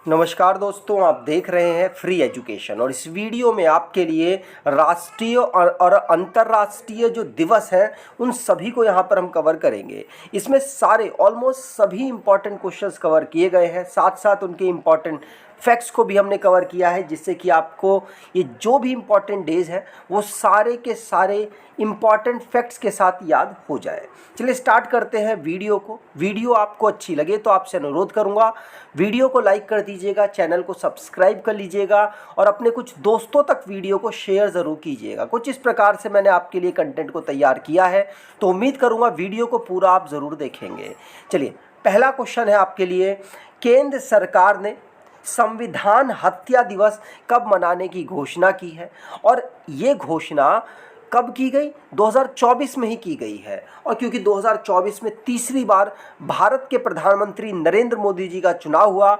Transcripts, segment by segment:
नमस्कार दोस्तों, आप देख रहे हैं फ्री एजुकेशन। और इस वीडियो में आपके लिए राष्ट्रीय और अंतर्राष्ट्रीय जो दिवस हैं उन सभी को यहाँ पर हम कवर करेंगे। इसमें सारे ऑलमोस्ट सभी इंपॉर्टेंट क्वेश्चंस कवर किए गए हैं, साथ साथ उनके इंपॉर्टेंट फैक्ट्स को भी हमने कवर किया है, जिससे कि आपको ये जो भी इंपॉर्टेंट डेज हैं वो सारे के सारे इंपॉर्टेंट फैक्ट्स के साथ याद हो जाए। चलिए स्टार्ट करते हैं वीडियो को। वीडियो आपको अच्छी लगे तो आपसे अनुरोध करूंगा, वीडियो को लाइक कर दीजिएगा, चैनल को सब्सक्राइब कर लीजिएगा और अपने कुछ दोस्तों तक वीडियो को शेयर ज़रूर कीजिएगा। कुछ इस प्रकार से मैंने आपके लिए कंटेंट को तैयार किया है, तो उम्मीद करूँगा वीडियो को पूरा आप ज़रूर देखेंगे। चलिए, पहला क्वेश्चन है आपके लिए, केंद्र सरकार ने संविधान हत्या दिवस कब मनाने की घोषणा की है? और ये घोषणा कब की गई? 2024 में ही की गई है। और क्योंकि 2024 में तीसरी बार भारत के प्रधानमंत्री नरेंद्र मोदी जी का चुनाव हुआ,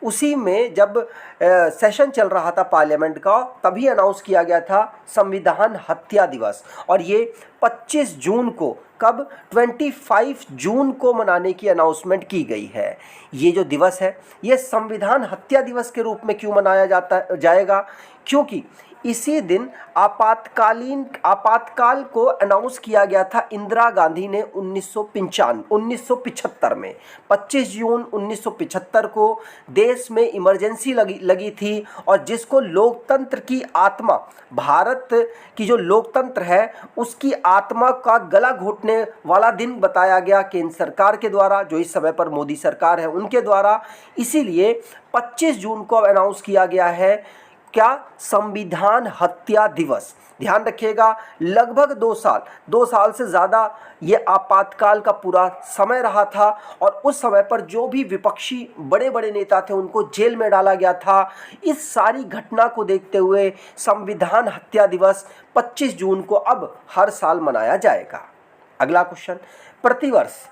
उसी में जब सेशन चल रहा था पार्लियामेंट का, तभी अनाउंस किया गया था संविधान हत्या दिवस। और ये 25 जून को, कब? 25 जून को मनाने की अनाउंसमेंट की गई है। ये जो दिवस है ये संविधान हत्या दिवस के रूप में क्यों मनाया जाएगा? क्योंकि इसी दिन आपातकाल को अनाउंस किया गया था इंदिरा गांधी ने 1975 में। 25 जून 1975 को देश में इमरजेंसी लगी थी, और जिसको लोकतंत्र की आत्मा, भारत की जो लोकतंत्र है उसकी आत्मा का गला घोटने वाला दिन बताया गया केंद्र सरकार के द्वारा, जो इस समय पर मोदी सरकार है उनके द्वारा। इसीलिए 25 जून को अनाउंस किया गया है क्या? संविधान हत्या दिवस। ध्यान रखिएगा, लगभग 2 साल से ज़्यादा ये आपातकाल का पूरा समय रहा था, और उस समय पर जो भी विपक्षी बड़े बड़े नेता थे उनको जेल में डाला गया था। इस सारी घटना को देखते हुए संविधान हत्या दिवस 25 जून को अब हर साल मनाया जाएगा। अगला क्वेश्चन, प्रतिवर्ष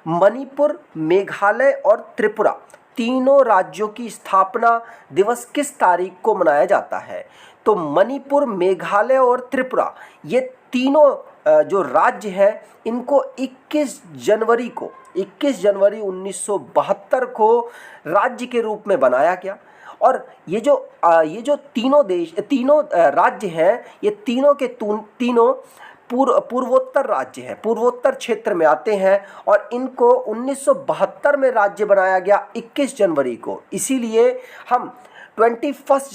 मणिपुर, मेघालय और त्रिपुरा तीनों राज्यों की स्थापना दिवस किस तारीख को मनाया जाता है? तो मणिपुर, मेघालय और त्रिपुरा, ये तीनों जो राज्य हैं इनको 21 जनवरी 1972 को राज्य के रूप में बनाया गया। और ये जो तीनों राज्य हैं, ये तीनों के तीनों पूर्वोत्तर राज्य हैं, पूर्वोत्तर क्षेत्र में आते हैं, और इनको 1972 में राज्य बनाया गया 21 जनवरी को। इसीलिए हम 21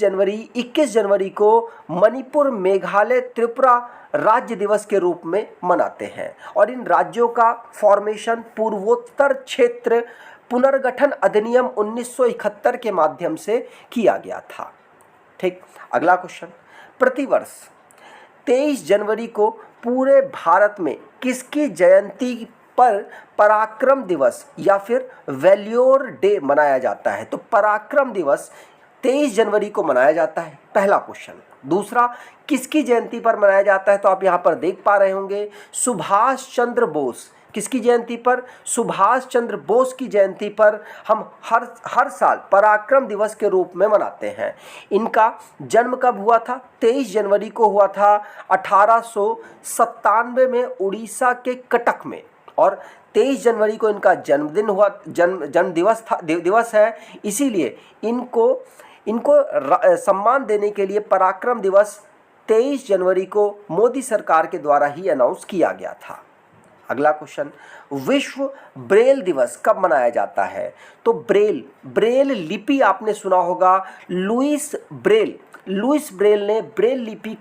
जनवरी को मणिपुर, मेघालय, त्रिपुरा राज्य दिवस के रूप में मनाते हैं। और इन राज्यों का फॉर्मेशन पूर्वोत्तर क्षेत्र पुनर्गठन अधिनियम 1971 के माध्यम से किया गया था। ठीक, अगला क्वेश्चन, प्रतिवर्ष 23 जनवरी को पूरे भारत में किसकी जयंती पर पराक्रम दिवस या फिर वैल्योर डे मनाया जाता है? तो पराक्रम दिवस 23 जनवरी को मनाया जाता है, पहला क्वेश्चन। दूसरा, किसकी जयंती पर मनाया जाता है? तो आप यहाँ पर देख पा रहे होंगे, सुभाष चंद्र बोस। किसकी जयंती पर? सुभाष चंद्र बोस की जयंती पर हम हर साल पराक्रम दिवस के रूप में मनाते हैं। इनका जन्म कब हुआ था? 23 जनवरी को हुआ था 1897 में उड़ीसा के कटक में। और 23 जनवरी को इनका जन्मदिन हुआ, जन्म दिवस है। इसीलिए इनको सम्मान देने के लिए पराक्रम दिवस 23 जनवरी को मोदी सरकार के द्वारा ही अनाउंस किया गया था। अगला क्वेश्चन, विश्व ब्रेल दिवस कब मनाया जाता है? तो ब्रेल लिपि आपने सुना होगा। लुईस ब्रेल ने ब्रेल लिपि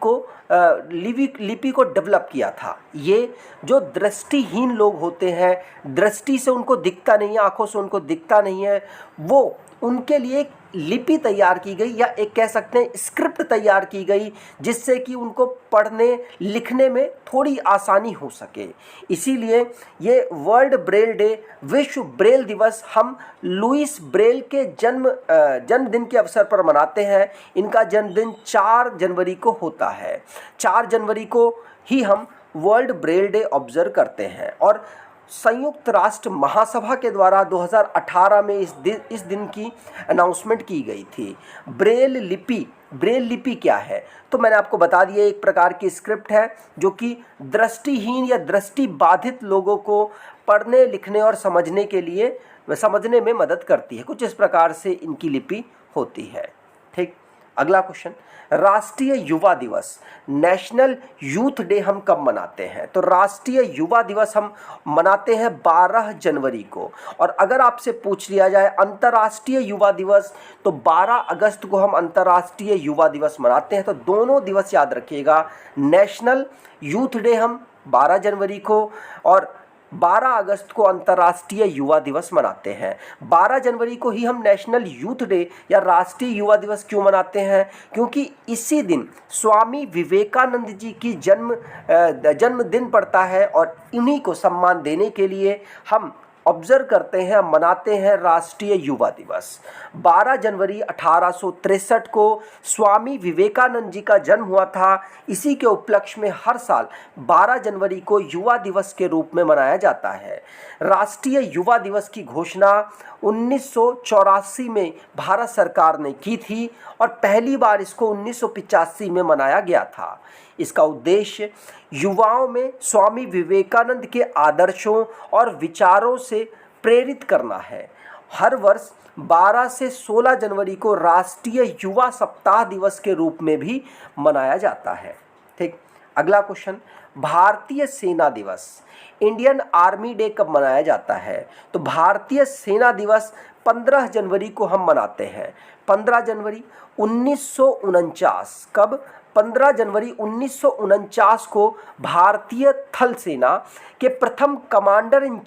को डेवलप किया था। ये जो दृष्टिहीन लोग होते हैं, दृष्टि से उनको दिखता नहीं है, आंखों से उनको दिखता नहीं है, वो उनके लिए एक लिपि तैयार की गई, या एक कह सकते हैं स्क्रिप्ट तैयार की गई, जिससे कि उनको पढ़ने लिखने में थोड़ी आसानी हो सके। इसीलिए ये वर्ल्ड ब्रेल डे, विश्व ब्रेल दिवस, हम लुईस ब्रेल के जन्मदिन के अवसर पर मनाते हैं। इनका जन्मदिन 4 जनवरी को होता है। 4 जनवरी को ही हम वर्ल्ड ब्रेल डे ऑब्जर्व करते हैं। और संयुक्त राष्ट्र महासभा के द्वारा 2018 में इस दिन की अनाउंसमेंट की गई थी। ब्रेल लिपि क्या है? तो मैंने आपको बता दिया, एक प्रकार की स्क्रिप्ट है जो कि दृष्टिहीन या दृष्टि बाधित लोगों को पढ़ने लिखने और समझने में मदद करती है। कुछ इस प्रकार से इनकी लिपि होती है। ठीक, अगला क्वेश्चन, राष्ट्रीय युवा दिवस, नेशनल यूथ डे हम कब मनाते हैं? तो राष्ट्रीय युवा दिवस हम मनाते हैं 12 जनवरी को। और अगर आपसे पूछ लिया जाए अंतर्राष्ट्रीय युवा दिवस, तो 12 अगस्त को हम अंतर्राष्ट्रीय युवा दिवस मनाते हैं। तो दोनों दिवस याद रखिएगा, नेशनल यूथ डे हम 12 जनवरी को और 12 अगस्त को अंतर्राष्ट्रीय युवा दिवस मनाते हैं। 12 जनवरी को ही हम नेशनल यूथ डे या राष्ट्रीय युवा दिवस क्यों मनाते हैं? क्योंकि इसी दिन स्वामी विवेकानंद जी की जन्मदिन पड़ता है और इन्हीं को सम्मान देने के लिए हम ऑब्जर्व करते हैं, मनाते हैं राष्ट्रीय युवा दिवस। 12 जनवरी 1863 को स्वामी विवेकानंद जी का जन्म हुआ था। इसी के उपलक्ष्य में हर साल 12 जनवरी को युवा दिवस के रूप में मनाया जाता है। राष्ट्रीय युवा दिवस की घोषणा 1984 में भारत सरकार ने की थी और पहली बार इसको 1985 में मनाया गया था। इसका उद्देश्य युवाओं में स्वामी विवेकानंद के आदर्शों और विचारों से प्रेरित करना है। हर वर्ष 12 से 16 जनवरी को राष्ट्रीय युवा सप्ताह दिवस के रूप में भी मनाया जाता है। ठीक, अगला क्वेश्चन, भारतीय सेना दिवस, इंडियन आर्मी डे कब मनाया जाता है? तो भारतीय सेना दिवस 15 जनवरी को हम मनाते हैं। 15 जनवरी 1949, कब? 15 जनवरी 1949 को भारतीय थल सेना के प्रथम commander in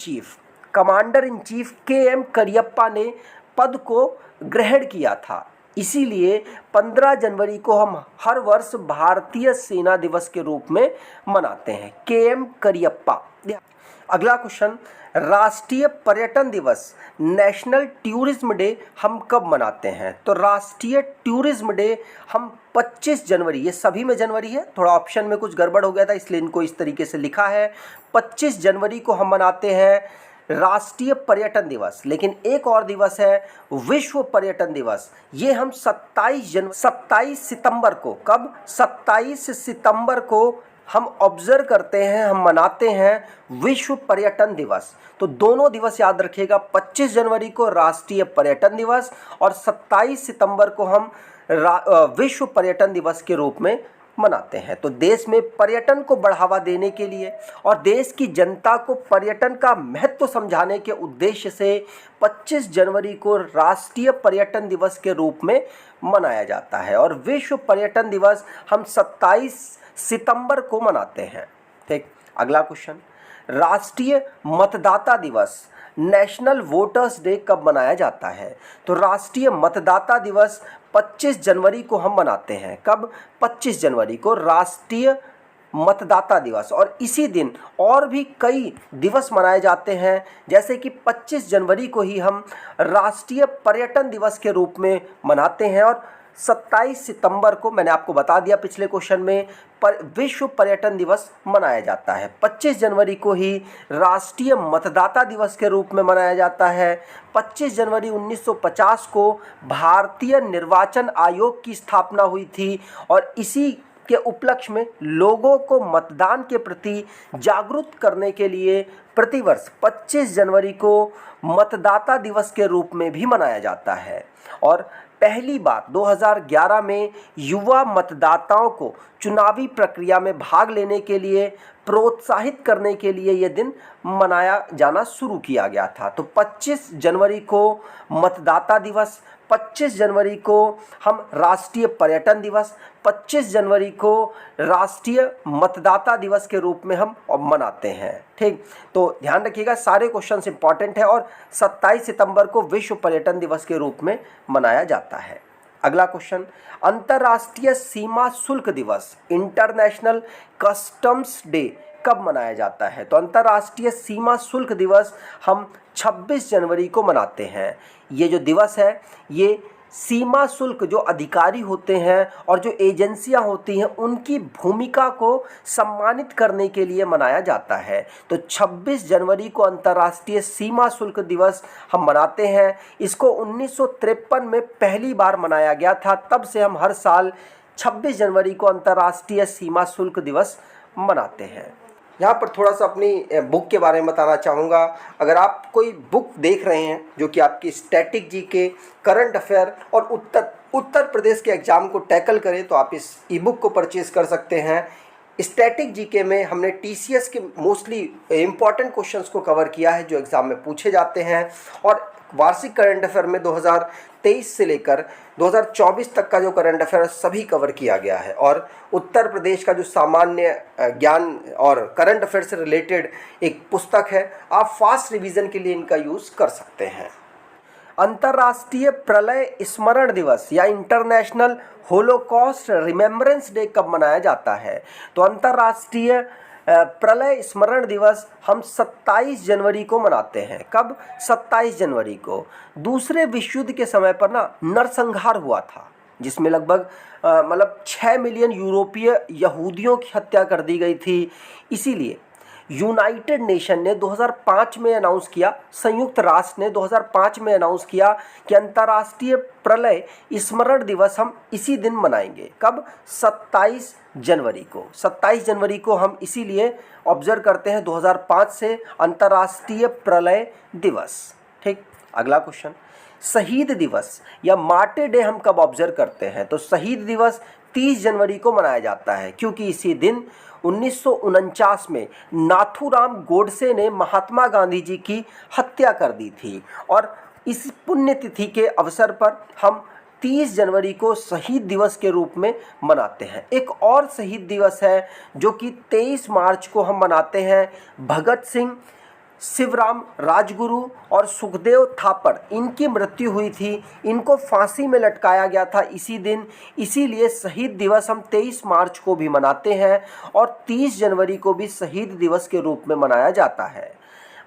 chief KM. Cariappa ने पद को ग्रहण किया था। इसीलिए 15 जनवरी को हम हर वर्ष भारतीय सेना दिवस के रूप में मनाते हैं, के.एम. करियप्पा। अगला क्वेश्चन, राष्ट्रीय पर्यटन दिवस, नेशनल टूरिज्म डे हम कब मनाते हैं? तो राष्ट्रीय टूरिज्म डे हम 25 जनवरी, ये सभी में जनवरी है, थोड़ा ऑप्शन में कुछ गड़बड़ हो गया था इसलिए इनको इस तरीके से लिखा है। 25 जनवरी को हम मनाते हैं राष्ट्रीय पर्यटन दिवस। लेकिन एक और दिवस है विश्व पर्यटन दिवस, ये हम 27 सितंबर को, कब? 27 सितंबर को हम ऑब्जर्व करते हैं, हम मनाते हैं विश्व पर्यटन दिवस। तो दोनों दिवस याद रखिएगा, 25 जनवरी को राष्ट्रीय पर्यटन दिवस और 27 सितंबर को हम विश्व पर्यटन दिवस के रूप में मनाते हैं। तो देश में पर्यटन को बढ़ावा देने के लिए और देश की जनता को पर्यटन का महत्व समझाने के उद्देश्य से 25 जनवरी को राष्ट्रीय पर्यटन दिवस के रूप में मनाया जाता है और विश्व पर्यटन दिवस हम 27 सितंबर को मनाते हैं। ठीक, अगला क्वेश्चन, राष्ट्रीय मतदाता दिवस, नेशनल वोटर्स डे कब मनाया जाता है? तो राष्ट्रीय मतदाता दिवस 25 जनवरी को हम मनाते हैं। कब? 25 जनवरी को राष्ट्रीय मतदाता दिवस। और इसी दिन और भी कई दिवस मनाए जाते हैं, जैसे कि 25 जनवरी को ही हम राष्ट्रीय पर्यटन दिवस के रूप में मनाते हैं और 27 सितंबर को, मैंने आपको बता दिया पिछले क्वेश्चन में, विश्व पर्यटन दिवस मनाया जाता है। 25 जनवरी को ही राष्ट्रीय मतदाता दिवस के रूप में मनाया जाता है। 25 जनवरी 1950 को भारतीय निर्वाचन आयोग की स्थापना हुई थी और इसी के उपलक्ष्य में लोगों को मतदान के प्रति जागरूक करने के लिए प्रतिवर्ष 25 जनवरी को मतदाता दिवस के रूप में भी मनाया जाता है। और पहली बार 2011 में युवा मतदाताओं को चुनावी प्रक्रिया में भाग लेने के लिए प्रोत्साहित करने के लिए ये दिन मनाया जाना शुरू किया गया था। तो 25 जनवरी को मतदाता दिवस, 25 जनवरी को हम राष्ट्रीय पर्यटन दिवस, 25 जनवरी को राष्ट्रीय मतदाता दिवस के रूप में हम मनाते हैं। ठीक, तो ध्यान रखिएगा, सारे क्वेश्चंस इंपॉर्टेंट है और 27 सितंबर को विश्व पर्यटन दिवस के रूप में मनाया जाता है। अगला क्वेश्चन, अंतर्राष्ट्रीय सीमा शुल्क दिवस, इंटरनेशनल कस्टम्स डे कब मनाया जाता है? तो अंतर्राष्ट्रीय सीमा शुल्क दिवस हम 26 जनवरी को मनाते हैं। ये जो दिवस है ये सीमा शुल्क जो अधिकारी होते हैं और जो एजेंसियां होती हैं उनकी भूमिका को सम्मानित करने के लिए मनाया जाता है। तो 26 जनवरी को अंतर्राष्ट्रीय सीमा शुल्क दिवस हम मनाते हैं। इसको 1953 में पहली बार मनाया गया था, तब से हम हर साल 26 जनवरी को अंतर्राष्ट्रीय सीमा शुल्क दिवस मनाते हैं। यहाँ पर थोड़ा सा अपनी बुक के बारे में बताना चाहूँगा। अगर आप कोई बुक देख रहे हैं जो कि आपकी स्टैटिक जीके, करंट अफेयर और उत्तर प्रदेश के एग्ज़ाम को टैकल करे, तो आप इस ई बुक को परचेज़ कर सकते हैं। स्टैटिक जीके में हमने टीसीएस के मोस्टली इम्पॉर्टेंट क्वेश्चंस को कवर किया है जो एग्ज़ाम में पूछे जाते हैं, और वार्षिक करंट अफेयर में 2023 से लेकर 2024 तक का जो करंट अफेयर सभी कवर किया गया है। और उत्तर प्रदेश का जो सामान्य ज्ञान और करंट अफेयर से रिलेटेड एक पुस्तक है, आप फास्ट रिवीजन के लिए इनका यूज़ कर सकते हैं। अंतर्राष्ट्रीय प्रलय स्मरण दिवस या इंटरनेशनल होलोकॉस्ट रिमेम्बरेंस डे कब मनाया जाता है? तो अंतर्राष्ट्रीय प्रलय स्मरण दिवस हम 27 जनवरी को मनाते हैं। कब? 27 जनवरी को। दूसरे विश्व युद्ध के समय पर नरसंहार हुआ था, जिसमें लगभग 6 मिलियन यूरोपीय यहूदियों की हत्या कर दी गई थी। इसीलिए यूनाइटेड नेशन ने 2005 में अनाउंस किया, संयुक्त राष्ट्र ने 2005 में अनाउंस किया कि अंतर्राष्ट्रीय प्रलय स्मरण दिवस हम इसी दिन मनाएंगे। कब? 27 जनवरी को। 27 जनवरी को हम इसीलिए ऑब्जर्व करते हैं 2005 से अंतर्राष्ट्रीय प्रलय दिवस। ठीक, अगला क्वेश्चन, शहीद दिवस या मार्टे डे हम कब ऑब्जर्व करते हैं? तो शहीद दिवस 30 जनवरी को मनाया जाता है, क्योंकि इसी दिन 1949 में नाथूराम गोडसे ने महात्मा गांधी जी की हत्या कर दी थी, और इस पुण्यतिथि के अवसर पर हम 30 जनवरी को शहीद दिवस के रूप में मनाते हैं। एक और शहीद दिवस है जो कि 23 मार्च को हम मनाते हैं। भगत सिंह, शिवराम राजगुरु और सुखदेव थापर, इनकी मृत्यु हुई थी, इनको फांसी में लटकाया गया था इसी दिन। इसीलिए शहीद दिवस हम 23 मार्च को भी मनाते हैं और 30 जनवरी को भी शहीद दिवस के रूप में मनाया जाता है।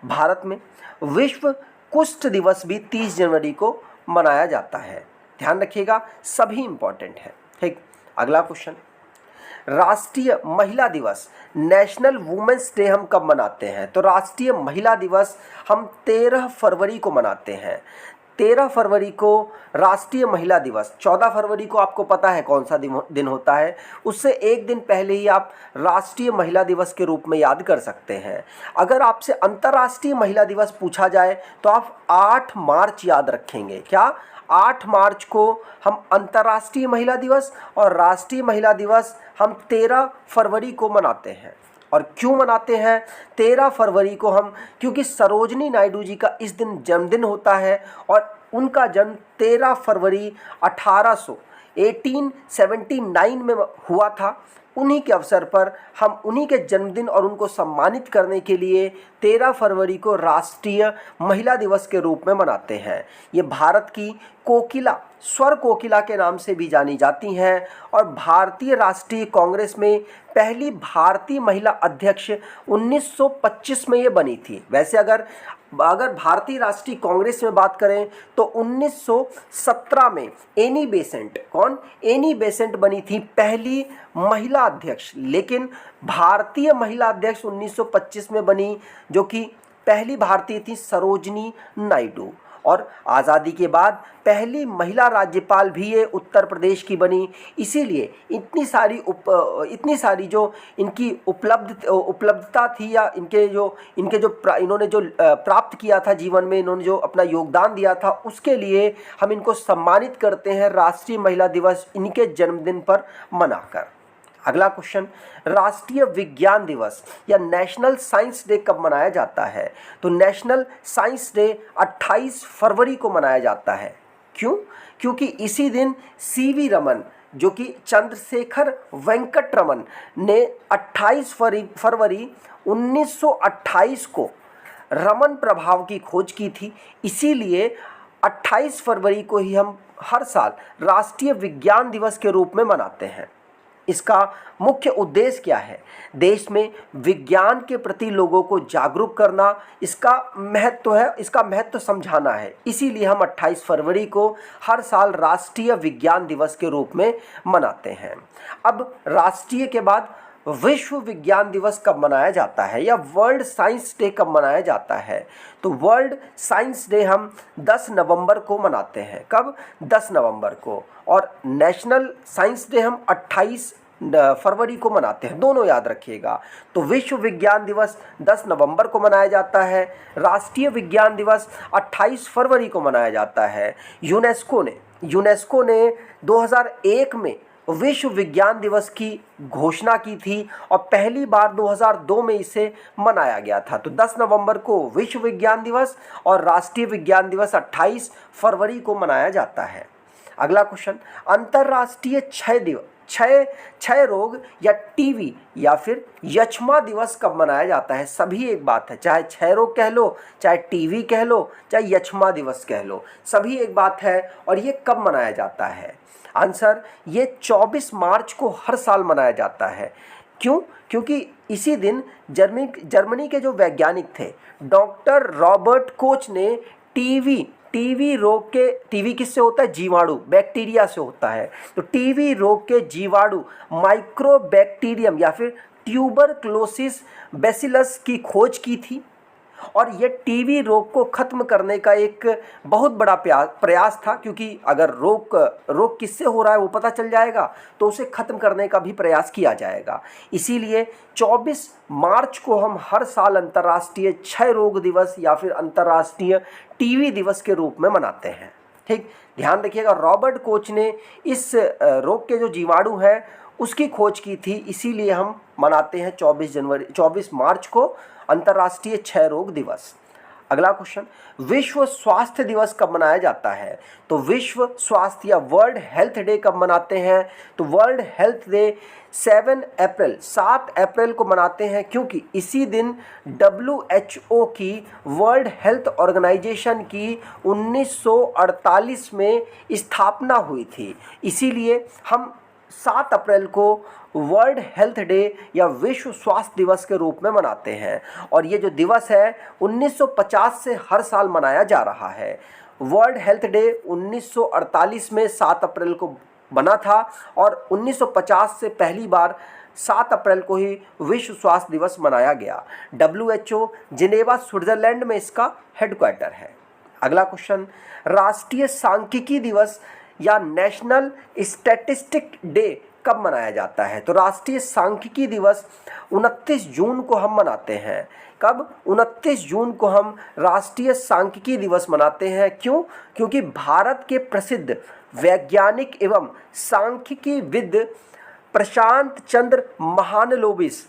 भारत में विश्व कुष्ठ दिवस भी 30 जनवरी को मनाया जाता है। ध्यान रखिएगा, सभी इंपॉर्टेंट है। ठीक, अगला क्वेश्चन, राष्ट्रीय महिला दिवस नेशनल वुमेन्स डे हम कब मनाते हैं? तो राष्ट्रीय महिला दिवस हम 13 फरवरी को मनाते हैं। 13 फरवरी को राष्ट्रीय महिला दिवस। 14 फरवरी को आपको पता है कौन सा दिन होता है, उससे एक दिन पहले ही आप राष्ट्रीय महिला दिवस के रूप में याद कर सकते हैं। अगर आपसे अंतर्राष्ट्रीय महिला दिवस पूछा जाए तो आप 8 मार्च याद रखेंगे। क्या? 8 मार्च को हम अंतर्राष्ट्रीय महिला दिवस और राष्ट्रीय महिला दिवस हम 13 फरवरी को मनाते हैं। और क्यों मनाते हैं 13 फरवरी को हम? क्योंकि सरोजनी नायडू जी का इस दिन जन्मदिन होता है, और उनका जन्म 13 फरवरी 1879 में हुआ था। उन्हीं के अवसर पर हम उन्हीं के जन्मदिन और उनको सम्मानित करने के लिए 13 फरवरी को राष्ट्रीय महिला दिवस के रूप में मनाते हैं। ये भारत की कोकिला, स्वर कोकिला के नाम से भी जानी जाती हैं, और भारतीय राष्ट्रीय कांग्रेस में पहली भारतीय महिला अध्यक्ष 1925 में ये बनी थी। वैसे अगर भारतीय राष्ट्रीय कांग्रेस में बात करें तो 1917 में एनी बेसेंट, कौन? एनी बेसेंट बनी थी पहली महिला अध्यक्ष। लेकिन भारतीय महिला अध्यक्ष 1925 में बनी, जो कि पहली भारतीय थी सरोजनी नायडू। और आज़ादी के बाद पहली महिला राज्यपाल भी ये उत्तर प्रदेश की बनी। इसीलिए इतनी सारी जो इनकी उपलब्धता थी, या इन्होंने जो प्राप्त किया था जीवन में, इन्होंने जो अपना योगदान दिया था, उसके लिए हम इनको सम्मानित करते हैं राष्ट्रीय महिला दिवस इनके जन्मदिन पर मनाकर। अगला क्वेश्चन, राष्ट्रीय विज्ञान दिवस या नेशनल साइंस डे कब मनाया जाता है? तो नेशनल साइंस डे 28 फरवरी को मनाया जाता है। क्यों? क्योंकि इसी दिन सीवी रमन, जो कि चंद्रशेखर वेंकट रमन ने 28 फरवरी 1928 को रमन प्रभाव की खोज की थी। इसीलिए 28 फरवरी को ही हम हर साल राष्ट्रीय विज्ञान दिवस के रूप में मनाते हैं। इसका मुख्य उद्देश्य क्या है? देश में विज्ञान के प्रति लोगों को जागरूक करना, इसका महत्व समझाना है। इसीलिए हम 28 फरवरी को हर साल राष्ट्रीय विज्ञान दिवस के रूप में मनाते हैं। अब राष्ट्रीय के बाद विश्व विज्ञान दिवस कब मनाया जाता है, या वर्ल्ड साइंस डे कब मनाया जाता है? तो वर्ल्ड साइंस डे हम 10 नवंबर को मनाते हैं। कब? 10 नवंबर को। और नेशनल साइंस डे हम 28 फरवरी को मनाते हैं, दोनों याद रखिएगा। तो विश्व विज्ञान दिवस 10 नवंबर को मनाया जाता है, राष्ट्रीय विज्ञान दिवस 28 फरवरी को मनाया जाता है। यूनेस्को ने 2001 में विश्व विज्ञान दिवस की घोषणा की थी और पहली बार 2002 में इसे मनाया गया था। तो 10 नवंबर को विश्व विज्ञान दिवस और राष्ट्रीय विज्ञान दिवस 28 फरवरी को मनाया जाता है। अगला क्वेश्चन, अंतर्राष्ट्रीय क्षय रोग या टीबी या फिर यक्ष्मा दिवस कब मनाया जाता है? सभी एक बात है, चाहे क्षय रोग कह लो, चाहे टीबी कह लो, चाहे यक्ष्मा दिवस कह लो, सभी एक बात है। और ये कब मनाया जाता है? आंसर, ये 24 मार्च को हर साल मनाया जाता है। क्यों? क्योंकि इसी दिन जर्मनी के जो वैज्ञानिक थे डॉक्टर रॉबर्ट कोच ने टीबी रोग के, टीबी किससे होता है? जीवाणु, बैक्टीरिया से होता है। तो टीबी रोग के जीवाणु माइक्रोबैक्टीरियम या फिर ट्यूबरक्लोसिस बैसिलस की खोज की थी और ये टीबी रोग को ख़त्म करने का एक बहुत बड़ा प्रयास था, क्योंकि अगर रोग किससे हो रहा है वो पता चल जाएगा तो उसे ख़त्म करने का भी प्रयास किया जाएगा। इसीलिए 24 मार्च को हम हर साल अंतर्राष्ट्रीय क्षय रोग दिवस या फिर अंतर्राष्ट्रीय टीबी दिवस के रूप में मनाते हैं। ठीक, ध्यान रखिएगा, रॉबर्ट कोच ने इस रोग के जो जीवाणु हैं उसकी खोज की थी, इसीलिए हम मनाते हैं 24 मार्च को अंतर्राष्ट्रीय क्षय रोग दिवस। अगला क्वेश्चन, विश्व स्वास्थ्य दिवस कब मनाया जाता है? तो विश्व स्वास्थ्य या वर्ल्ड हेल्थ डे कब मनाते हैं? तो वर्ल्ड हेल्थ डे 7 अप्रैल को मनाते हैं, क्योंकि इसी दिन WHO की वर्ल्ड हेल्थ ऑर्गेनाइजेशन की 1948 में स्थापना हुई थी। इसीलिए हम 7 अप्रैल को वर्ल्ड हेल्थ डे या विश्व स्वास्थ्य दिवस के रूप में मनाते हैं। और ये जो दिवस है 1950 से हर साल मनाया जा रहा है। वर्ल्ड हेल्थ डे 1948 में 7 अप्रैल को बना था और 1950 से पहली बार 7 अप्रैल को ही विश्व स्वास्थ्य दिवस मनाया गया। WHO जिनेवा स्विट्जरलैंड में इसका हेडक्वार्टर है। अगला क्वेश्चन, राष्ट्रीय सांख्यिकी दिवस या नेशनल स्टैटिस्टिक डे कब मनाया जाता है? तो राष्ट्रीय सांख्यिकी दिवस 29 जून को हम मनाते हैं। कब? 29 जून को हम राष्ट्रीय सांख्यिकी दिवस मनाते हैं। क्यों? क्योंकि भारत के प्रसिद्ध वैज्ञानिक एवं सांख्यिकीविद प्रशांत चंद्र महालनोबिस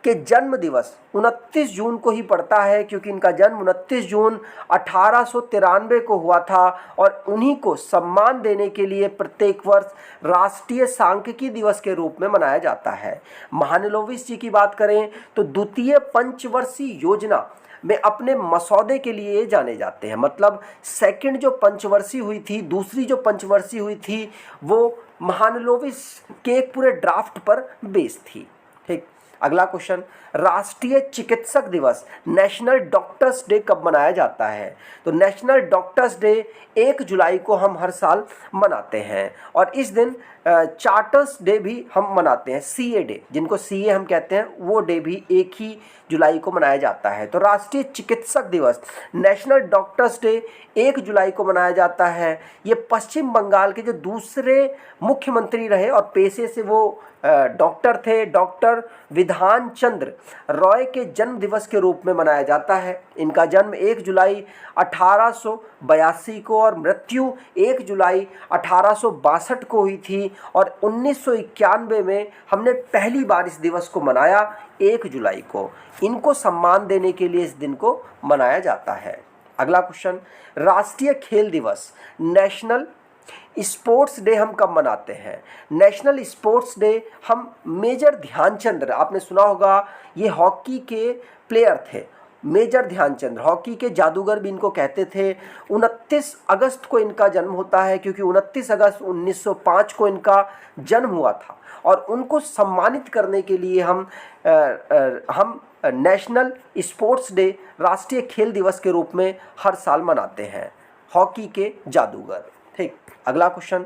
के जन्म दिवस 29 जून को ही पड़ता है, क्योंकि इनका जन्म 29 जून 1893 को हुआ था और उन्हीं को सम्मान देने के लिए प्रत्येक वर्ष राष्ट्रीय सांख्यिकी दिवस के रूप में मनाया जाता है। महालनोबिस जी की बात करें तो द्वितीय पंचवर्षीय योजना में अपने मसौदे के लिए जाने जाते हैं। मतलब सेकंड जो पंचवर्षीय हुई थी, दूसरी जो पंचवर्षीय हुई थी, वो महालनोबिस के एक पूरे ड्राफ्ट पर बेस्ड थी। ठीक, अगला क्वेश्चन, राष्ट्रीय चिकित्सक दिवस नेशनल डॉक्टर्स डे कब मनाया जाता है? तो नेशनल डॉक्टर्स डे 1 जुलाई को हम हर साल मनाते हैं और इस दिन चार्टर्स डे भी हम मनाते हैं। CA डे, जिनको CA हम कहते हैं, वो डे भी 1 ही जुलाई को मनाया जाता है। तो राष्ट्रीय चिकित्सक दिवस नेशनल डॉक्टर्स डे 1 जुलाई को मनाया जाता है। ये पश्चिम बंगाल के जो दूसरे मुख्यमंत्री रहे और पेशे से वो डॉक्टर थे, डॉक्टर विधान चंद्र रॉय के जन्म दिवस के रूप में मनाया जाता है। इनका जन्म 1 जुलाई 1882 को और मृत्यु 1 जुलाई 1862 को हुई थी और 1991 में हमने पहली बार इस दिवस को मनाया 1 जुलाई को। इनको सम्मान देने के लिए इस दिन को मनाया जाता है। अगला क्वेश्चन, राष्ट्रीय खेल दिवस नेशनल स्पोर्ट्स डे हम कब मनाते हैं? नेशनल स्पोर्ट्स डे हम मेजर ध्यानचंद, आपने सुना होगा, ये हॉकी के प्लेयर थे। मेजर ध्यानचंद हॉकी के जादूगर भी इनको कहते थे। 29 अगस्त को इनका जन्म होता है, क्योंकि 29 अगस्त 1905 को इनका जन्म हुआ था और उनको सम्मानित करने के लिए हम नेशनल स्पोर्ट्स डे, राष्ट्रीय खेल दिवस के रूप में हर साल मनाते हैं। हॉकी के जादूगर। ठीक, अगला क्वेश्चन,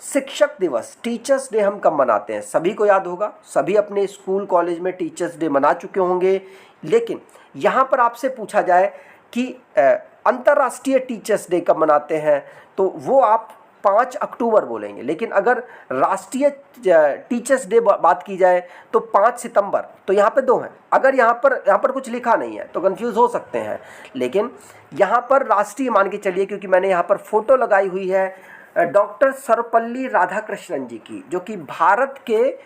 शिक्षक दिवस टीचर्स डे हम कब मनाते हैं? सभी को याद होगा, सभी अपने स्कूल कॉलेज में टीचर्स डे मना चुके होंगे। लेकिन यहाँ पर आपसे पूछा जाए कि अंतर्राष्ट्रीय टीचर्स डे कब मनाते हैं, तो वो आप 5 अक्टूबर बोलेंगे, लेकिन अगर राष्ट्रीय टीचर्स डे बात की जाए तो 5 सितंबर। तो यहाँ पे 2 हैं। अगर यहाँ पर कुछ लिखा नहीं है तो कंफ्यूज हो सकते हैं, लेकिन यहाँ पर राष्ट्रीय मान के चलिए, क्योंकि मैंने यहाँ पर फोटो लगाई हुई है डॉक्टर सर्वपल्ली राधाकृष्णन जी की, जो कि भारत के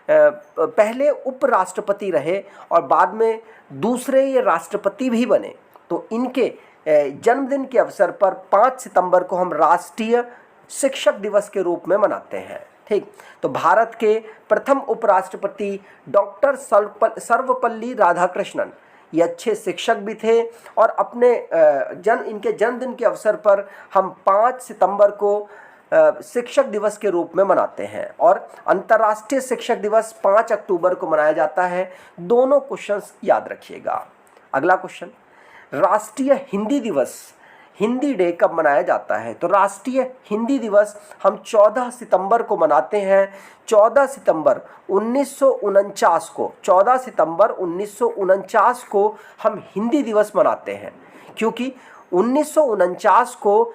पहले उपराष्ट्रपति रहे और बाद में दूसरे ये राष्ट्रपति भी बने। तो इनके जन्मदिन के अवसर पर 5 सितंबर को हम राष्ट्रीय शिक्षक दिवस के रूप में मनाते हैं। ठीक, तो भारत के प्रथम उपराष्ट्रपति डॉक्टर सर्वपल्ली राधाकृष्णन ये अच्छे शिक्षक भी थे और अपने इनके जन्मदिन के अवसर पर हम 5 सितंबर को शिक्षक दिवस के रूप में मनाते हैं और अंतर्राष्ट्रीय शिक्षक दिवस 5 अक्टूबर को मनाया जाता है। दोनों क्वेश्चंस याद रखिएगा। अगला क्वेश्चन, राष्ट्रीय हिंदी दिवस, हिंदी डे कब मनाया जाता है? तो राष्ट्रीय हिंदी दिवस हम 14 सितंबर को मनाते हैं। 14 सितंबर 1949 को, 14 सितंबर 1949 को हम हिंदी दिवस मनाते हैं, क्योंकि 1949 को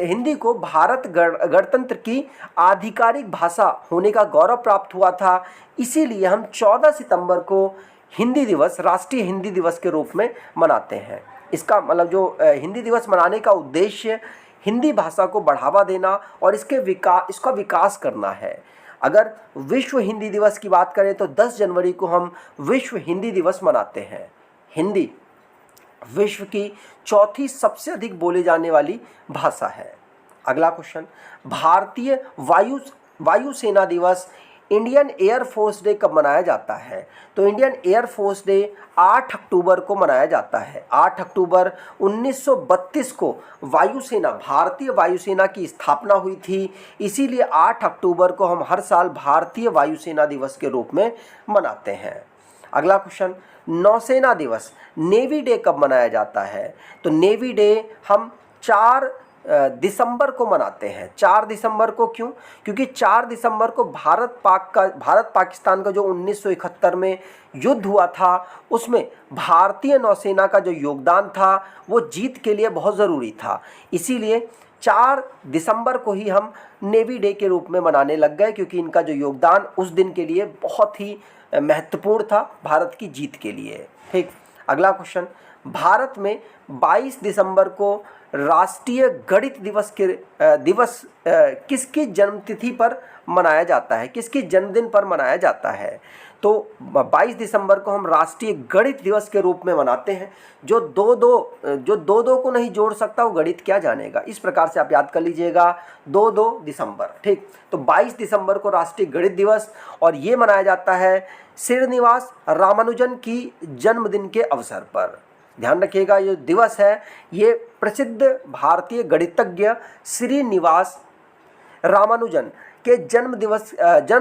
हिंदी को भारत गणतंत्र की आधिकारिक भाषा होने का गौरव प्राप्त हुआ था। इसीलिए हम 14 सितंबर को हिंदी दिवस, राष्ट्रीय हिंदी दिवस के रूप में मनाते हैं। इसका मतलब जो हिंदी दिवस मनाने का उद्देश्य हिंदी भाषा को बढ़ावा देना और इसका विकास करना है। अगर विश्व हिंदी दिवस की बात करें तो 10 जनवरी को हम विश्व हिंदी दिवस मनाते हैं। हिंदी विश्व की 4थी सबसे अधिक बोले जाने वाली भाषा है। अगला क्वेश्चन, भारतीय वायुसेना दिवस, इंडियन एयर फोर्स डे कब मनाया जाता है? तो इंडियन एयर फोर्स डे 8 अक्टूबर को मनाया जाता है। 8 अक्टूबर 1932 को भारतीय वायुसेना की स्थापना हुई थी, इसीलिए 8 अक्टूबर को हम हर साल भारतीय वायुसेना दिवस के रूप में मनाते हैं। अगला क्वेश्चन, नौसेना दिवस, नेवी डे कब मनाया जाता है? तो नेवी डे हम 4 दिसंबर को मनाते हैं। 4 दिसंबर को क्यों? क्योंकि 4 दिसंबर को भारत पाकिस्तान का जो 1971 में युद्ध हुआ था, उसमें भारतीय नौसेना का जो योगदान था वो जीत के लिए बहुत ज़रूरी था। इसीलिए 4 दिसंबर को ही हम नेवी डे के रूप में मनाने लग गए, क्योंकि इनका जो योगदान उस दिन के लिए बहुत ही महत्वपूर्ण था भारत की जीत के लिए। ठीक, अगला क्वेश्चन, भारत में 22 दिसंबर को राष्ट्रीय गणित दिवस किसकी जन्मतिथि पर मनाया जाता है, किसके जन्मदिन पर मनाया जाता है? तो 22 दिसंबर को हम राष्ट्रीय गणित दिवस के रूप में मनाते हैं। जो दो को नहीं जोड़ सकता वो गणित क्या जानेगा, इस प्रकार से आप याद कर लीजिएगा। 2 दिसंबर। ठीक, तो 22 दिसंबर को राष्ट्रीय गणित दिवस, और ये मनाया जाता है श्रीनिवास रामानुजन की जन्मदिन के अवसर पर। ध्यान रखिएगा, ये दिवस है ये प्रसिद्ध भारतीय गणितज्ञ श्रीनिवास रामानुजन के जन्म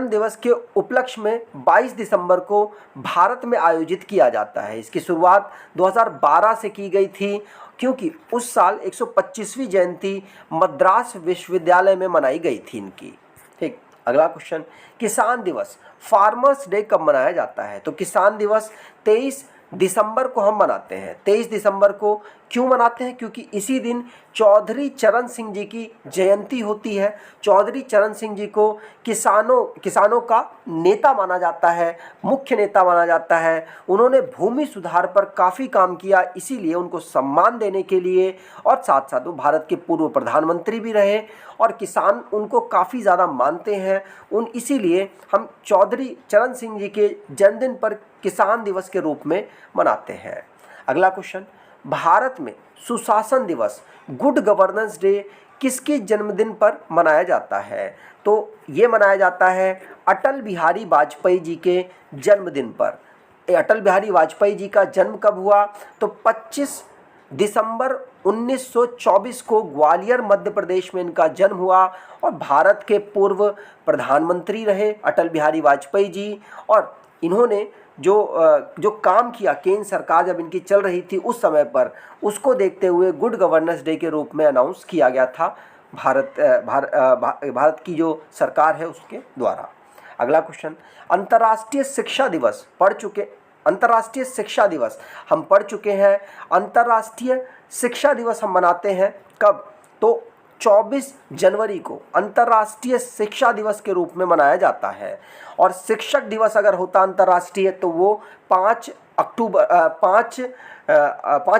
दिवस के उपलक्ष्य में 22 दिसंबर को भारत में आयोजित किया जाता है। इसकी शुरुआत 2012 से की गई थी, क्योंकि उस साल 125वीं जयंती मद्रास विश्वविद्यालय में मनाई गई थी इनकी। ठीक, अगला क्वेश्चन, किसान दिवस, फार्मर्स डे कब मनाया जाता है? तो किसान दिवस 23 दिसंबर को हम मनाते हैं। 23 दिसंबर को क्यों मनाते हैं? क्योंकि इसी दिन चौधरी चरण सिंह जी की जयंती होती है। चौधरी चरण सिंह जी को किसानों का नेता माना जाता है, मुख्य नेता माना जाता है। उन्होंने भूमि सुधार पर काफ़ी काम किया, इसीलिए उनको सम्मान देने के लिए, और साथ साथ वो भारत के पूर्व प्रधानमंत्री भी रहे और किसान उनको काफ़ी ज़्यादा मानते हैं। इसीलिए हम चौधरी चरण सिंह जी के जन्मदिन पर किसान दिवस के रूप में मनाते हैं। अगला क्वेश्चन, भारत में सुशासन दिवस, गुड गवर्नेंस डे किसके जन्मदिन पर मनाया जाता है? तो ये मनाया जाता है अटल बिहारी वाजपेयी जी के जन्मदिन पर। अटल बिहारी वाजपेयी जी का जन्म कब हुआ? तो 25 दिसंबर 1924 को ग्वालियर मध्य प्रदेश में इनका जन्म हुआ, और भारत के पूर्व प्रधानमंत्री रहे अटल बिहारी वाजपेयी जी। और इन्होंने जो काम किया केंद्र सरकार जब इनकी चल रही थी उस समय पर, उसको देखते हुए गुड गवर्नेंस डे के रूप में अनाउंस किया गया था भारत की जो सरकार है उसके द्वारा। अगला क्वेश्चन, अंतर्राष्ट्रीय शिक्षा दिवस अंतर्राष्ट्रीय शिक्षा दिवस हम पढ़ चुके हैं। अंतर्राष्ट्रीय शिक्षा दिवस हम मनाते हैं कब? तो 24 जनवरी को अंतर्राष्ट्रीय शिक्षा दिवस के रूप में मनाया जाता है। और शिक्षक दिवस अगर होता अंतर्राष्ट्रीय तो वो 5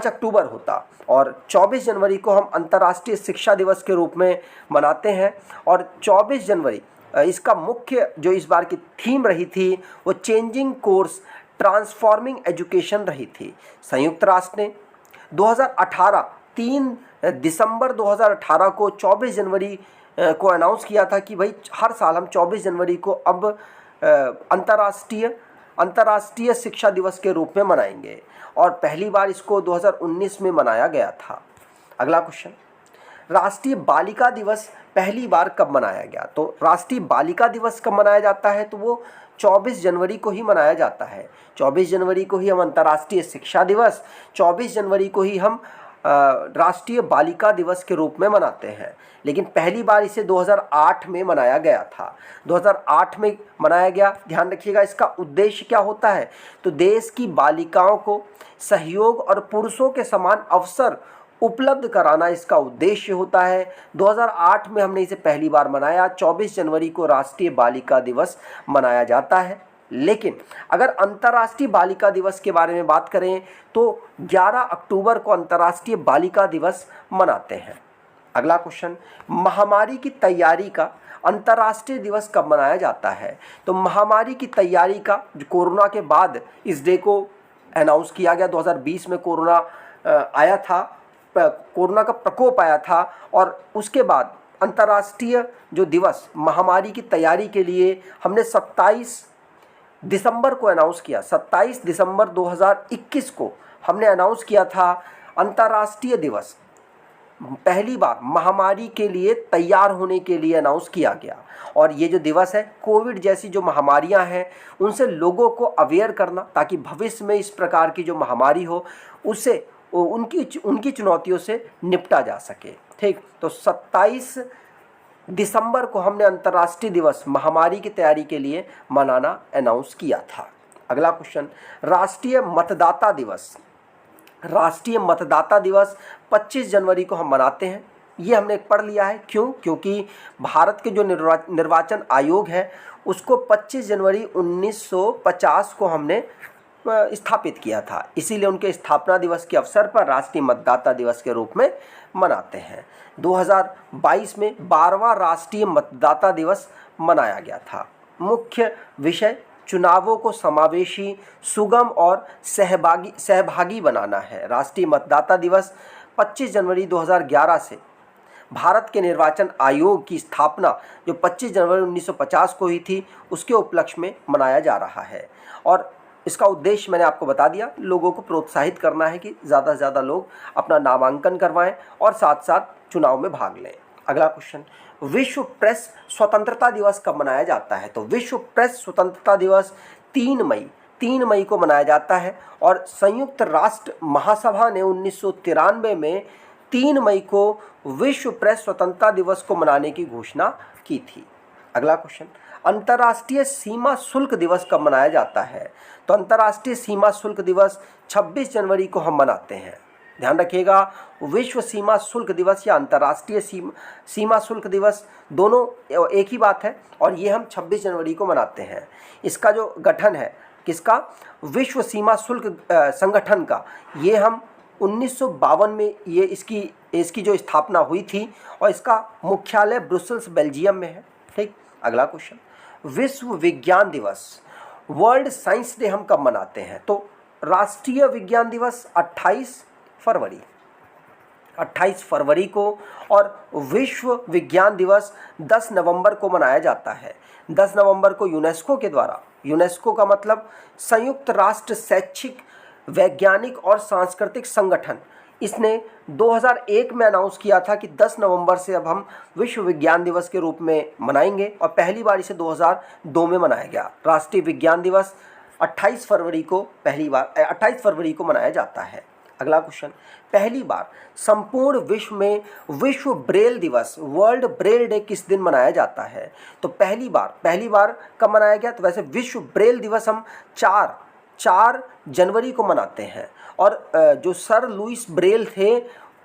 अक्टूबर होता। और 24 जनवरी को हम अंतर्राष्ट्रीय शिक्षा दिवस के रूप में मनाते हैं। और 24 जनवरी इसका मुख्य जो इस बार की थीम रही थी वो चेंजिंग कोर्स ट्रांसफॉर्मिंग एजुकेशन रही थी। संयुक्त राष्ट्र ने 2018 3 दिसंबर 2018 को 24 जनवरी को अनाउंस किया था कि भाई हर साल हम 24 जनवरी को अब अंतर्राष्ट्रीय शिक्षा दिवस के रूप में मनाएंगे। और पहली बार इसको 2019 में मनाया गया था। अगला क्वेश्चन, राष्ट्रीय बालिका दिवस पहली बार कब मनाया गया? तो राष्ट्रीय बालिका दिवस कब मनाया जाता है? तो वो 24 जनवरी को ही मनाया जाता है। 24 जनवरी को ही हम अंतर्राष्ट्रीय शिक्षा दिवस, 24 जनवरी को ही हम राष्ट्रीय बालिका दिवस के रूप में मनाते हैं। लेकिन पहली बार इसे 2008 में मनाया गया था। 2008 में मनाया गया। ध्यान रखिएगा इसका उद्देश्य क्या होता है? तो देश की बालिकाओं को सहयोग और पुरुषों के समान अवसर उपलब्ध कराना इसका उद्देश्य होता है। 2008 में हमने इसे पहली बार मनाया। 24 जनवरी को राष्ट्रीय बालिका दिवस मनाया जाता है। लेकिन अगर अंतर्राष्ट्रीय बालिका दिवस के बारे में बात करें तो 11 अक्टूबर को अंतर्राष्ट्रीय बालिका दिवस मनाते हैं। अगला क्वेश्चन, महामारी की तैयारी का अंतर्राष्ट्रीय दिवस कब मनाया जाता है? तो महामारी की तैयारी का जो कोरोना के बाद इस डे को अनाउंस किया गया। 2020 में कोरोना आया था, कोरोना का प्रकोप आया था और उसके बाद अंतर्राष्ट्रीय जो दिवस महामारी की तैयारी के लिए हमने 27 दिसंबर को अनाउंस किया। 27 दिसंबर 2021 को हमने अनाउंस किया था अंतर्राष्ट्रीय दिवस। पहली बार महामारी के लिए तैयार होने के लिए अनाउंस किया गया। और ये जो दिवस है कोविड जैसी जो महामारियां हैं उनसे लोगों को अवेयर करना, ताकि भविष्य में इस प्रकार की जो महामारी हो उससे उनकी चुनौतियों से निपटा जा सके। ठीक, तो 27 दिसंबर को हमने अंतर्राष्ट्रीय दिवस महामारी की तैयारी के लिए मनाना अनाउंस किया था। अगला क्वेश्चन, राष्ट्रीय मतदाता दिवस। राष्ट्रीय मतदाता दिवस 25 जनवरी को हम मनाते हैं। ये हमने पढ़ लिया है। क्यों? क्योंकि भारत के जो निर्वाचन आयोग है उसको 25 जनवरी 1950 को हमने स्थापित किया था, इसीलिए उनके स्थापना दिवस के अवसर पर राष्ट्रीय मतदाता दिवस के रूप में मनाते हैं। 2022 में 12वां राष्ट्रीय मतदाता दिवस मनाया गया था। मुख्य विषय चुनावों को समावेशी, सुगम और सहभागी बनाना है। राष्ट्रीय मतदाता दिवस 25 जनवरी 2011 से भारत के निर्वाचन आयोग की स्थापना जो 25 जनवरी 1950 को हुई थी उसके उपलक्ष्य में मनाया जा रहा है। और इसका उद्देश्य मैंने आपको बता दिया, लोगों को प्रोत्साहित करना है कि ज़्यादा से ज़्यादा लोग अपना नामांकन करवाएं और साथ साथ चुनाव में भाग लें। अगला क्वेश्चन, विश्व प्रेस स्वतंत्रता दिवस कब मनाया जाता है? तो विश्व प्रेस स्वतंत्रता दिवस 3 मई को मनाया जाता है। और संयुक्त राष्ट्र महासभा ने 1993 में 3 मई को विश्व प्रेस स्वतंत्रता दिवस को मनाने की घोषणा की थी। अगला क्वेश्चन, अंतर्राष्ट्रीय सीमा शुल्क दिवस कब मनाया जाता है? तो अंतर्राष्ट्रीय सीमा शुल्क दिवस 26 जनवरी को हम मनाते हैं। ध्यान रखिएगा, विश्व सीमा शुल्क दिवस या अंतर्राष्ट्रीय सीमा शुल्क दिवस दोनों एक ही बात है और ये हम 26 जनवरी को मनाते हैं। इसका जो गठन है किसका? विश्व सीमा शुल्क संगठन का। ये हम 1952 में ये इसकी जो स्थापना हुई थी और इसका मुख्यालय ब्रुसेल्स बेल्जियम में है। ठीक, अगला क्वेश्चन, विश्व विज्ञान दिवस वर्ल्ड साइंस डे हम कब मनाते हैं? तो राष्ट्रीय विज्ञान दिवस 28 फरवरी को और विश्व विज्ञान दिवस 10 नवंबर को मनाया जाता है। 10 नवंबर को यूनेस्को के द्वारा, यूनेस्को का मतलब संयुक्त राष्ट्र शैक्षिक, वैज्ञानिक और सांस्कृतिक संगठन, इसने 2001 में अनाउंस किया था कि 10 नवंबर से अब हम विश्व विज्ञान दिवस के रूप में मनाएंगे और पहली बार इसे 2002 में मनाया गया। राष्ट्रीय विज्ञान दिवस 28 फरवरी को मनाया जाता है। अगला क्वेश्चन, पहली बार संपूर्ण विश्व में विश्व ब्रेल दिवस, वर्ल्ड ब्रेल डे किस दिन मनाया जाता है? तो पहली बार कब मनाया गया? तो वैसे विश्व ब्रेल दिवस हम 4 जनवरी को मनाते हैं। और जो सर लुइस ब्रेल थे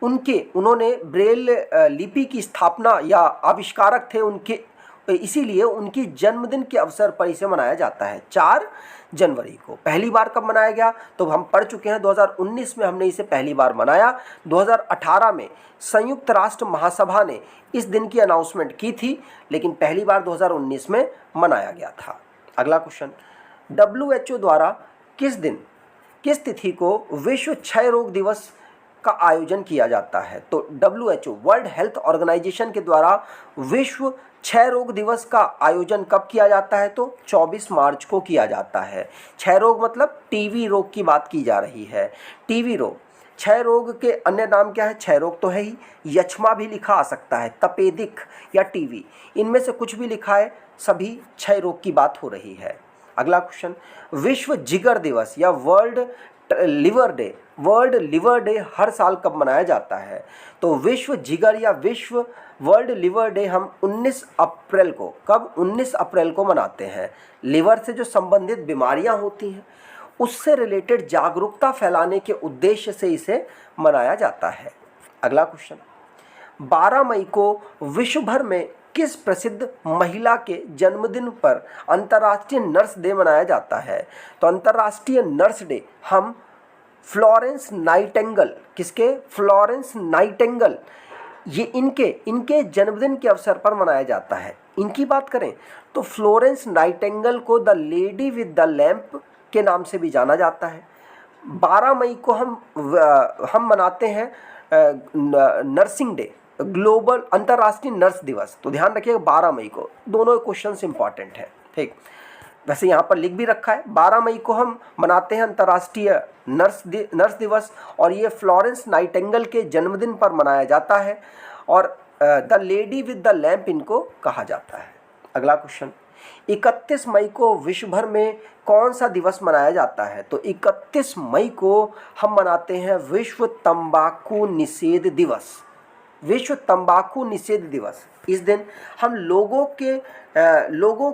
उन्होंने ब्रेल लिपि की स्थापना या आविष्कारक थे उनके, इसीलिए उनकी जन्मदिन के अवसर पर इसे मनाया जाता है 4 जनवरी को। पहली बार कब मनाया गया तो हम पढ़ चुके हैं, 2019 में हमने इसे पहली बार मनाया। 2018 में संयुक्त राष्ट्र महासभा ने इस दिन की अनाउंसमेंट की थी, लेकिन पहली बार 2019 में मनाया गया था। अगला क्वेश्चन, WHO द्वारा किस तिथि को विश्व क्षय रोग दिवस का आयोजन किया जाता है? तो WHO वर्ल्ड हेल्थ ऑर्गेनाइजेशन के द्वारा विश्व क्षय रोग दिवस का आयोजन कब किया जाता है? तो 24 मार्च को किया जाता है। क्षय रोग मतलब टीबी रोग की बात की जा रही है। टीबी रोग, क्षय रोग के अन्य नाम क्या है? क्षय रोग तो है ही, यक्ष्मा भी लिखा आ सकता है, तपेदिक या टीबी, इनमें से कुछ भी लिखा है, सभी क्षय रोग की बात हो रही है। अगला क्वेश्चन, विश्व जिगर दिवस या वर्ल्ड लिवर डे हर साल कब मनाया जाता है? तो विश्व जिगर या विश्व वर्ल्ड लिवर डे हम 19 अप्रैल को, कब? 19 अप्रैल को मनाते हैं। लिवर से जो संबंधित बीमारियां होती हैं उससे रिलेटेड जागरूकता फैलाने के उद्देश्य से इसे मनाया जाता है। अगला क्वेश्चन, 12 मई को विश्व भर में किस प्रसिद्ध महिला के जन्मदिन पर अंतर्राष्ट्रीय नर्स डे मनाया जाता है? तो अंतर्राष्ट्रीय नर्स डे हम फ्लोरेंस नाइटिंगेल, किसके? फ्लोरेंस नाइटिंगेल, ये इनके जन्मदिन के अवसर पर मनाया जाता है। इनकी बात करें तो फ्लोरेंस नाइटिंगेल को the lady with the lamp के नाम से भी जाना जाता है। 12 मई को हम मनाते हैं नर्सिंग डे, ग्लोबल अंतर्राष्ट्रीय नर्स दिवस। तो ध्यान रखिएगा 12 मई को, दोनों क्वेश्चंस इंपॉर्टेंट है, ठीक। वैसे यहाँ पर लिख भी रखा है, 12 मई को हम मनाते हैं अंतर्राष्ट्रीय नर्स दिवस, और ये फ्लोरेंस नाइटिंगेल के जन्मदिन पर मनाया जाता है, और the lady with the lamp इनको कहा जाता है। अगला क्वेश्चन, 31 मई को विश्व भर में कौन सा दिवस मनाया जाता है? तो 31 मई को हम मनाते हैं विश्व तंबाकू निषेध दिवस। विश्व तंबाकू निषेध दिवस, इस दिन हम लोगों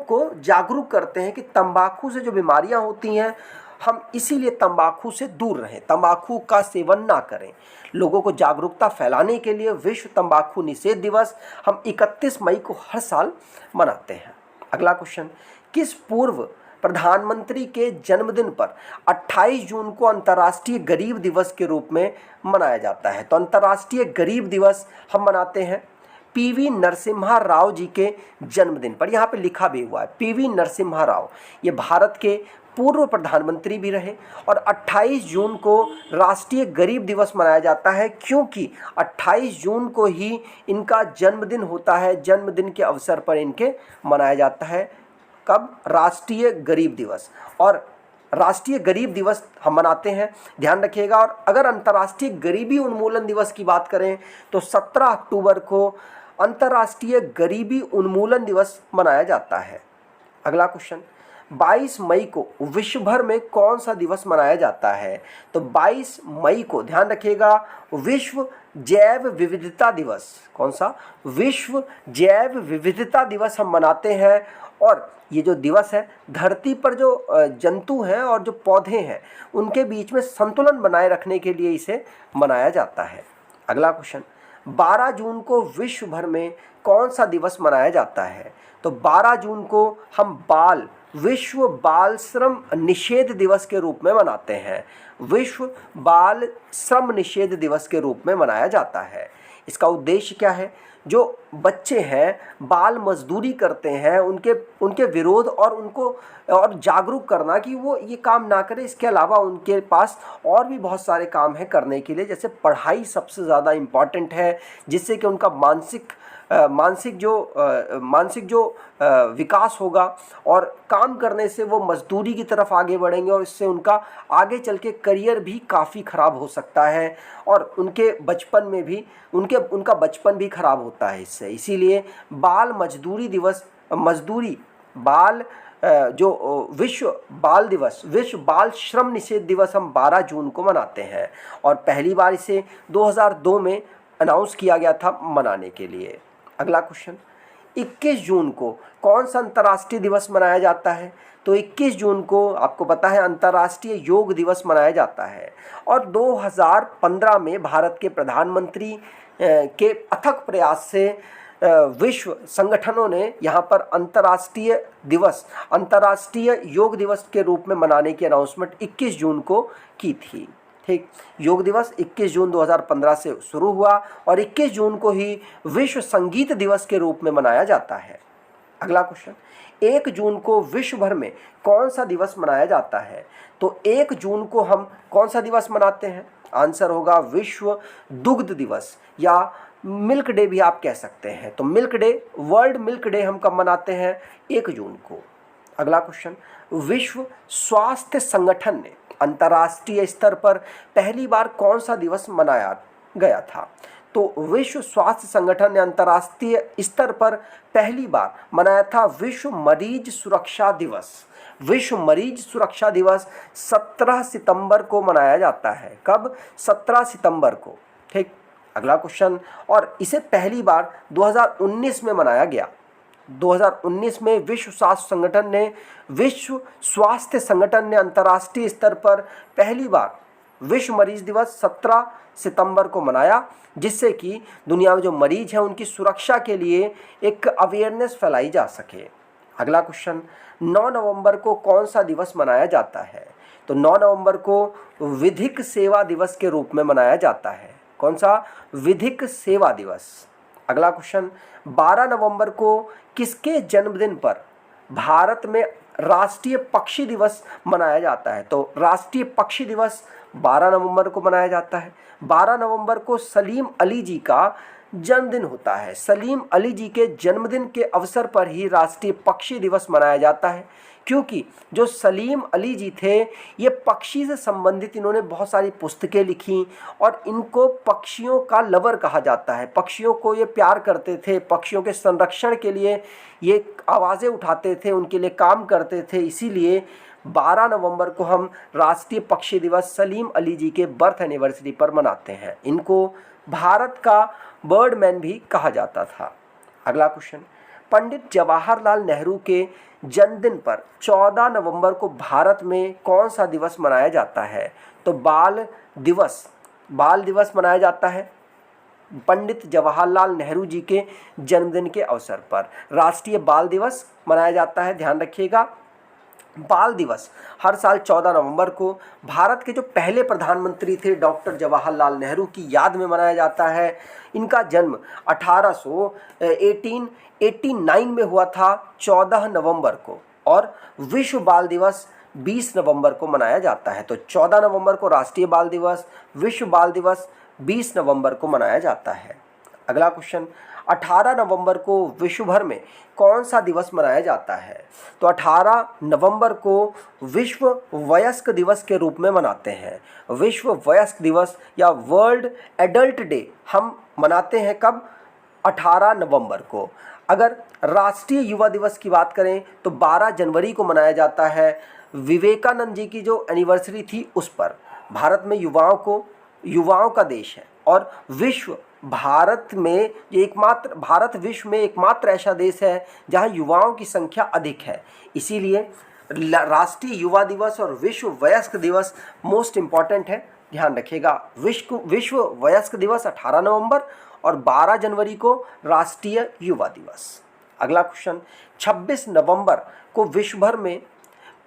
को जागरूक करते हैं कि तंबाकू से जो बीमारियां होती हैं हम इसीलिए तंबाकू से दूर रहें, तंबाकू का सेवन ना करें। लोगों को जागरूकता फैलाने के लिए विश्व तंबाकू निषेध दिवस हम 31 मई को हर साल मनाते हैं। अगला क्वेश्चन, किस पूर्व प्रधानमंत्री के जन्मदिन पर 28 जून को अंतर्राष्ट्रीय गरीब दिवस के रूप में मनाया जाता है? तो अंतर्राष्ट्रीय गरीब दिवस हम मनाते हैं पीवी नरसिम्हा राव जी के जन्मदिन पर। यहाँ पे लिखा भी हुआ है पीवी नरसिम्हा राव, ये भारत के पूर्व प्रधानमंत्री भी रहे, और 28 जून को राष्ट्रीय गरीब दिवस मनाया जाता है क्योंकि 28 जून को ही इनका जन्मदिन होता है। जन्मदिन के अवसर पर इनके मनाया जाता है कब? राष्ट्रीय गरीब दिवस। और राष्ट्रीय गरीब दिवस हम मनाते हैं, ध्यान रखिएगा। और अगर अंतर्राष्ट्रीय गरीबी उन्मूलन दिवस की बात करें तो 17 अक्टूबर को अंतर्राष्ट्रीय गरीबी उन्मूलन दिवस मनाया जाता है। अगला क्वेश्चन, 22 मई को विश्व भर में कौन सा दिवस मनाया जाता है? तो 22 मई को ध्यान रखिएगा विश्व जैव विविधता दिवस। कौन सा? विश्व जैव विविधता दिवस हम मनाते हैं, और ये जो दिवस है धरती पर जो जंतु हैं और जो पौधे हैं उनके बीच में संतुलन बनाए रखने के लिए इसे मनाया जाता है। अगला क्वेश्चन, 12 जून को विश्व भर में कौन सा दिवस मनाया जाता है? तो 12 जून को हम विश्व बाल श्रम निषेध दिवस के रूप में मनाते हैं। विश्व बाल श्रम निषेध दिवस के रूप में मनाया जाता है। इसका उद्देश्य क्या है? जो बच्चे हैं बाल मजदूरी करते हैं उनके विरोध और उनको और जागरूक करना कि वो ये काम ना करें। इसके अलावा उनके पास और भी बहुत सारे काम हैं करने के लिए, जैसे पढ़ाई सबसे ज़्यादा इम्पॉर्टेंट है, जिससे कि उनका मानसिक जो विकास होगा, और काम करने से वो मजदूरी की तरफ आगे बढ़ेंगे, और इससे उनका आगे चल के करियर भी काफ़ी ख़राब हो सकता है, और उनके बचपन में भी उनका बचपन भी ख़राब होता है इससे। इसीलिए बाल मजदूरी दिवस, विश्व बाल श्रम निषेध दिवस हम 12 जून को मनाते हैं, और पहली बार इसे 2002 में अनाउंस किया गया था मनाने के लिए। अगला क्वेश्चन, 21 जून को कौन सा अंतर्राष्ट्रीय दिवस मनाया जाता है? तो 21 जून को आपको पता है अंतर्राष्ट्रीय योग दिवस मनाया जाता है। और 2015 में भारत के प्रधानमंत्री के अथक प्रयास से विश्व संगठनों ने यहाँ पर अंतर्राष्ट्रीय योग दिवस के रूप में मनाने की अनाउंसमेंट 21 जून को की थी। ठीक, योग दिवस 21 जून 2015 से शुरू हुआ और 21 जून को ही विश्व संगीत दिवस के रूप में मनाया जाता है। अगला क्वेश्चन, 1 जून को विश्व भर में कौन सा दिवस मनाया जाता है? तो 1 जून को हम कौन सा दिवस मनाते हैं? आंसर होगा विश्व दुग्ध दिवस या मिल्क डे भी आप कह सकते हैं। तो milk day, world milk day हम कब मनाते हैं? 1 जून को। अगला क्वेश्चन, विश्व स्वास्थ्य संगठन ने अंतर्राष्ट्रीय स्तर पर पहली बार कौन सा दिवस मनाया गया था? तो विश्व स्वास्थ्य संगठन ने अंतर्राष्ट्रीय स्तर पर पहली बार मनाया था विश्व मरीज सुरक्षा दिवस। विश्व मरीज सुरक्षा दिवस 17 सितंबर को मनाया जाता है। कब? 17 सितंबर को। ठीक, अगला क्वेश्चन, और इसे पहली बार 2019 में मनाया गया। 2019 में विश्व स्वास्थ्य संगठन ने अंतर्राष्ट्रीय स्तर पर पहली बार विश्व मरीज दिवस 17 सितंबर को मनाया, जिससे कि दुनिया में जो मरीज हैं उनकी सुरक्षा के लिए एक अवेयरनेस फैलाई जा सके। अगला क्वेश्चन, 9 नवंबर को कौन सा दिवस मनाया जाता है? तो 9 नवंबर को विधिक सेवा दिवस के रूप में मनाया जाता है। कौन सा? विधिक सेवा दिवस। अगला क्वेश्चन, 12 नवंबर को किसके जन्मदिन पर भारत में राष्ट्रीय पक्षी दिवस मनाया जाता है? तो राष्ट्रीय पक्षी दिवस 12 नवंबर को मनाया जाता है। 12 नवंबर को सलीम अली जी का जन्मदिन होता है। सलीम अली जी के जन्मदिन के अवसर पर ही राष्ट्रीय पक्षी दिवस मनाया जाता है, क्योंकि जो सलीम अली जी थे ये पक्षी से संबंधित इन्होंने बहुत सारी पुस्तकें लिखी और इनको पक्षियों का लवर कहा जाता है। पक्षियों को ये प्यार करते थे, पक्षियों के संरक्षण के लिए ये आवाज़ें उठाते थे, उनके लिए काम करते थे। इसीलिए 12 नवंबर को हम राष्ट्रीय पक्षी दिवस सलीम अली जी के बर्थ एनिवर्सरी पर मनाते हैं। इनको भारत का बर्डमैन भी कहा जाता था। अगला क्वेश्चन, पंडित जवाहरलाल नेहरू के जन्मदिन पर 14 नवंबर को भारत में कौन सा दिवस मनाया जाता है? तो बाल दिवस मनाया जाता है पंडित जवाहरलाल नेहरू जी के जन्मदिन के अवसर पर। राष्ट्रीय बाल दिवस मनाया जाता है, ध्यान रखिएगा। बाल दिवस हर साल 14 नवंबर को भारत के जो पहले प्रधानमंत्री थे डॉक्टर जवाहरलाल नेहरू की याद में मनाया जाता है। इनका जन्म 1889 में हुआ था 14 नवंबर को, और विश्व बाल दिवस 20 नवंबर को मनाया जाता है। तो 14 नवंबर को राष्ट्रीय बाल दिवस, विश्व बाल दिवस 20 नवंबर को मनाया जाता है। अगला क्वेश्चन, 18 नवंबर को विश्व भर में कौन सा दिवस मनाया जाता है? तो 18 नवंबर को विश्व वयस्क दिवस के रूप में मनाते हैं। विश्व वयस्क दिवस या वर्ल्ड एडल्ट डे हम मनाते हैं कब? 18 नवंबर को। अगर राष्ट्रीय युवा दिवस की बात करें तो 12 जनवरी को मनाया जाता है। विवेकानंद जी की जो एनिवर्सरी थी उस पर। भारत में युवाओं का देश है और भारत विश्व में एकमात्र ऐसा देश है जहां युवाओं की संख्या अधिक है। इसीलिए राष्ट्रीय युवा दिवस और विश्व वयस्क दिवस मोस्ट इम्पॉर्टेंट है, ध्यान रखिएगा। विश्व वयस्क दिवस 18 नवंबर और 12 जनवरी को राष्ट्रीय युवा दिवस। अगला क्वेश्चन, 26 नवंबर को विश्व भर में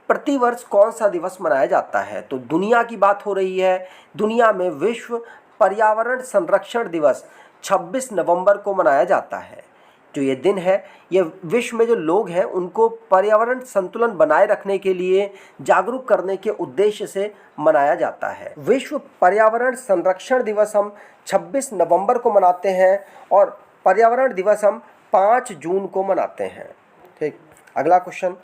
प्रतिवर्ष कौन सा दिवस मनाया जाता है? तो दुनिया की बात हो रही है। दुनिया में विश्व पर्यावरण संरक्षण दिवस 26 नवंबर को मनाया जाता है। जो ये दिन है, ये विश्व में जो लोग हैं उनको पर्यावरण संतुलन बनाए रखने के लिए जागरूक करने के उद्देश्य से मनाया जाता है। विश्व पर्यावरण संरक्षण दिवस हम 26 नवंबर को मनाते हैं और पर्यावरण दिवस हम 5 जून को मनाते हैं। ठीक, अगला क्वेश्चन,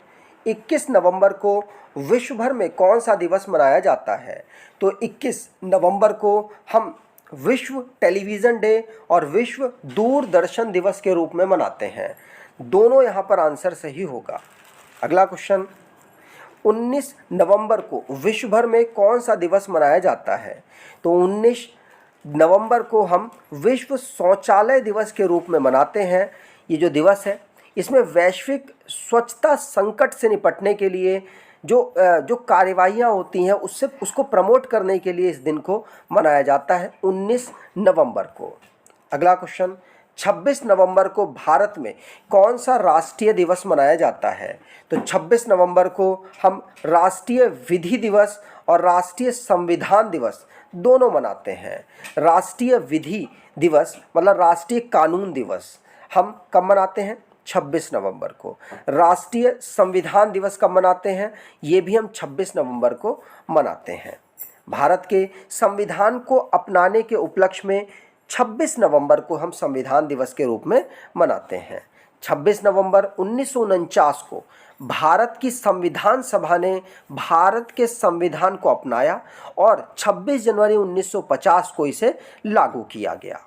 21 नवंबर को विश्व भर में कौन सा दिवस मनाया जाता है? तो 21 नवंबर को हम विश्व टेलीविज़न डे और विश्व दूरदर्शन दिवस के रूप में मनाते हैं। दोनों यहाँ पर आंसर सही होगा। अगला क्वेश्चन, 19 नवंबर को विश्व भर में कौन सा दिवस मनाया जाता है? तो 19 नवंबर को हम विश्व शौचालय दिवस के रूप में मनाते हैं। ये जो दिवस है इसमें वैश्विक स्वच्छता संकट से निपटने के लिए जो कार्यवाहियाँ होती हैं उसको प्रमोट करने के लिए इस दिन को मनाया जाता है 19 नवंबर को। अगला क्वेश्चन, 26 नवंबर को भारत में कौन सा राष्ट्रीय दिवस मनाया जाता है? तो 26 नवंबर को हम राष्ट्रीय विधि दिवस और राष्ट्रीय संविधान दिवस दोनों मनाते हैं। राष्ट्रीय विधि दिवस मतलब राष्ट्रीय कानून दिवस हम कब मनाते हैं? 26 नवंबर को। राष्ट्रीय संविधान दिवस कब मनाते हैं? ये भी हम 26 नवंबर को मनाते हैं। भारत के संविधान को अपनाने के उपलक्ष्य में 26 नवंबर को हम संविधान दिवस के रूप में मनाते हैं। 26 नवंबर 1949 को भारत की संविधान सभा ने भारत के संविधान को अपनाया और 26 जनवरी 1950 को इसे लागू किया गया।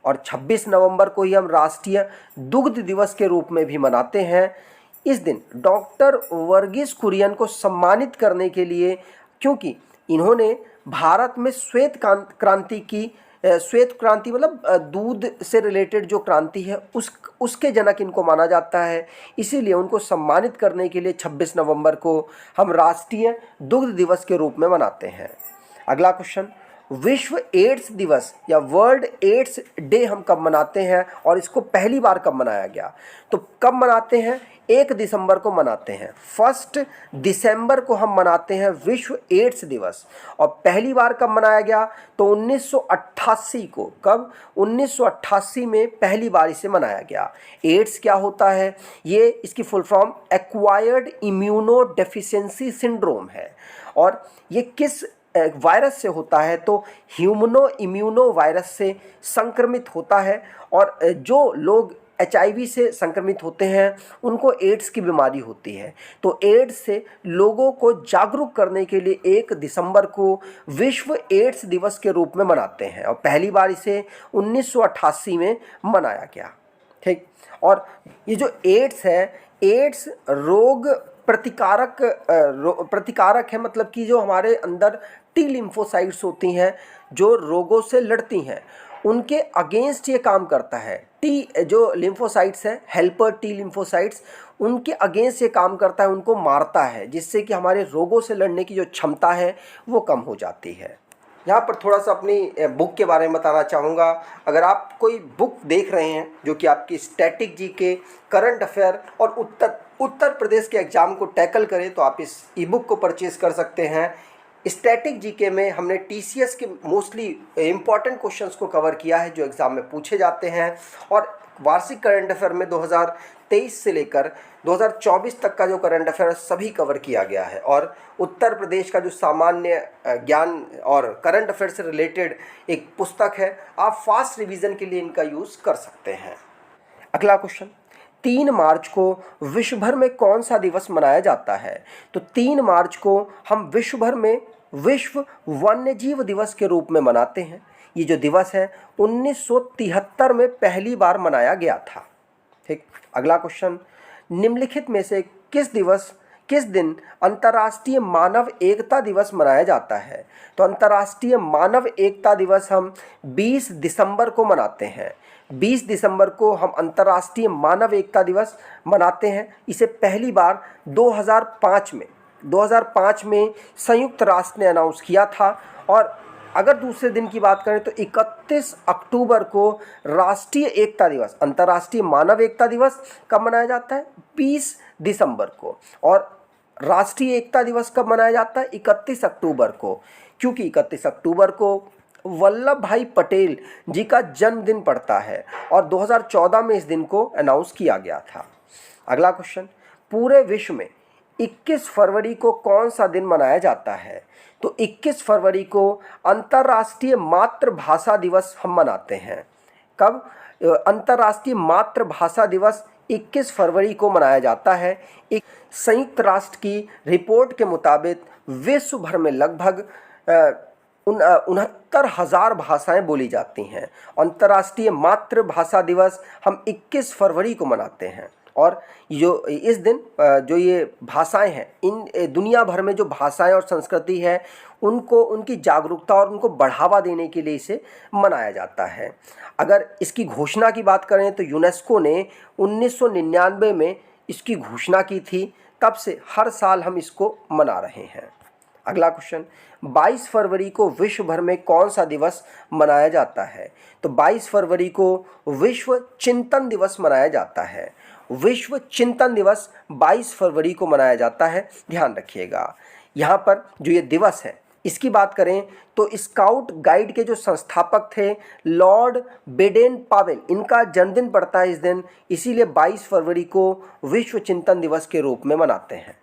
और 26 नवंबर को ही हम राष्ट्रीय दुग्ध दिवस के रूप में भी मनाते हैं। इस दिन डॉक्टर वर्गीस कुरियन को सम्मानित करने के लिए, क्योंकि इन्होंने भारत में श्वेत क्रांति मतलब दूध से रिलेटेड जो क्रांति है उसके जनक इनको माना जाता है, इसीलिए उनको सम्मानित करने के लिए 26 नवंबर को हम राष्ट्रीय दुग्ध दिवस के रूप में मनाते हैं। अगला क्वेश्चन, विश्व एड्स दिवस या वर्ल्ड एड्स डे हम कब मनाते हैं और इसको पहली बार कब मनाया गया? तो कब मनाते हैं? 1 दिसंबर को मनाते हैं। 1 दिसंबर को हम मनाते हैं विश्व एड्स दिवस। और पहली बार कब मनाया गया? तो 1988 को। कब? 1988 में पहली बार इसे मनाया गया। एड्स क्या होता है? ये इसकी full form acquired immuno deficiency syndrome है। और ये किस वायरस से होता है? तो ह्यूमनो इम्यूनो वायरस से संक्रमित होता है। और जो लोग HIV से संक्रमित होते हैं उनको एड्स की बीमारी होती है। तो एड्स से लोगों को जागरूक करने के लिए 1 दिसंबर को विश्व एड्स दिवस के रूप में मनाते हैं और पहली बार इसे 1988 में मनाया गया। ठीक। और ये जो एड्स है, एड्स रोग प्रतिकारक है, मतलब कि जो हमारे अंदर टी लिम्फोसाइट्स होती हैं जो रोगों से लड़ती हैं उनके अगेंस्ट ये काम करता है। टी जो लिम्फोसाइट्स हैं, हेल्पर टी लिम्फोसाइट्स, उनके अगेंस्ट ये काम करता है, उनको मारता है, जिससे कि हमारे रोगों से लड़ने की जो क्षमता है वो कम हो जाती है। यहाँ पर थोड़ा सा अपनी बुक के बारे में बताना चाहूँगा। अगर आप कोई बुक देख रहे हैं जो कि आपकी स्टैटिक जीके, करंट अफेयर और उत्तर प्रदेश के एग्ज़ाम को टैकल करे तो आप इस ई बुक को परचेज़ कर सकते हैं। स्टैटिक जीके में हमने TCS के मोस्टली इम्पॉर्टेंट क्वेश्चंस को कवर किया है जो एग्ज़ाम में पूछे जाते हैं। और वार्षिक करंट अफेयर में 2023 से लेकर 2024 तक का जो करंट अफेयर सभी कवर किया गया है। और उत्तर प्रदेश का जो सामान्य ज्ञान और करंट अफेयर से रिलेटेड एक पुस्तक है, आप फास्ट रिवीजन के लिए इनका यूज़ कर सकते हैं। अगला क्वेश्चन, 3 मार्च को विश्व भर में कौन सा दिवस मनाया जाता है? तो 3 मार्च को हम विश्व भर में विश्व वन्यजीव दिवस के रूप में मनाते हैं। ये जो दिवस है 1973 में पहली बार मनाया गया था। ठीक। अगला क्वेश्चन, निम्नलिखित में से किस दिन अंतर्राष्ट्रीय मानव एकता दिवस मनाया जाता है? तो अंतर्राष्ट्रीय मानव एकता दिवस हम 20 दिसंबर को मनाते हैं। 20 दिसंबर को हम अंतर्राष्ट्रीय मानव एकता दिवस मनाते हैं। इसे पहली बार 2005 में संयुक्त राष्ट्र ने अनाउंस किया था। और अगर दूसरे दिन की बात करें तो 31 अक्टूबर को राष्ट्रीय एकता दिवस, अंतर्राष्ट्रीय मानव एकता दिवस कब मनाया जाता है? 20 दिसंबर को। और राष्ट्रीय एकता दिवस कब मनाया जाता है? 31 अक्टूबर को, क्योंकि 31 अक्टूबर को वल्लभ भाई पटेल जी का जन्मदिन पड़ता है और 2014 में इस दिन को अनाउंस किया गया था। अगला क्वेश्चन, पूरे विश्व में 21 फरवरी को कौन सा दिन मनाया जाता है? तो 21 फरवरी को अंतर्राष्ट्रीय मातृभाषा दिवस हम मनाते हैं। कब? अंतर्राष्ट्रीय मातृभाषा दिवस 21 फरवरी को मनाया जाता है। एक संयुक्त राष्ट्र की रिपोर्ट के मुताबिक विश्व भर में लगभग 69,000 भाषाएं बोली जाती हैं। अंतर्राष्ट्रीय मातृभाषा दिवस हम 21 फरवरी को मनाते हैं। और जो इस दिन जो ये भाषाएं हैं, इन दुनिया भर में जो भाषाएं और संस्कृति है उनको, उनकी जागरूकता और उनको बढ़ावा देने के लिए इसे मनाया जाता है। अगर इसकी घोषणा की बात करें तो यूनेस्को ने 1999 में इसकी घोषणा की थी, तब से हर साल हम इसको मना रहे हैं। अगला क्वेश्चन, 22 फरवरी को विश्व भर में कौन सा दिवस मनाया जाता है? तो 22 फरवरी को विश्व चिंतन दिवस मनाया जाता है। विश्व चिंतन दिवस 22 फरवरी को मनाया जाता है, ध्यान रखिएगा। यहाँ पर जो ये दिवस है इसकी बात करें तो स्काउट गाइड के जो संस्थापक थे लॉर्ड बेडेन पावेल, इनका जन्मदिन पड़ता है इस दिन, इसीलिए 22 फरवरी को विश्व चिंतन दिवस के रूप में मनाते हैं।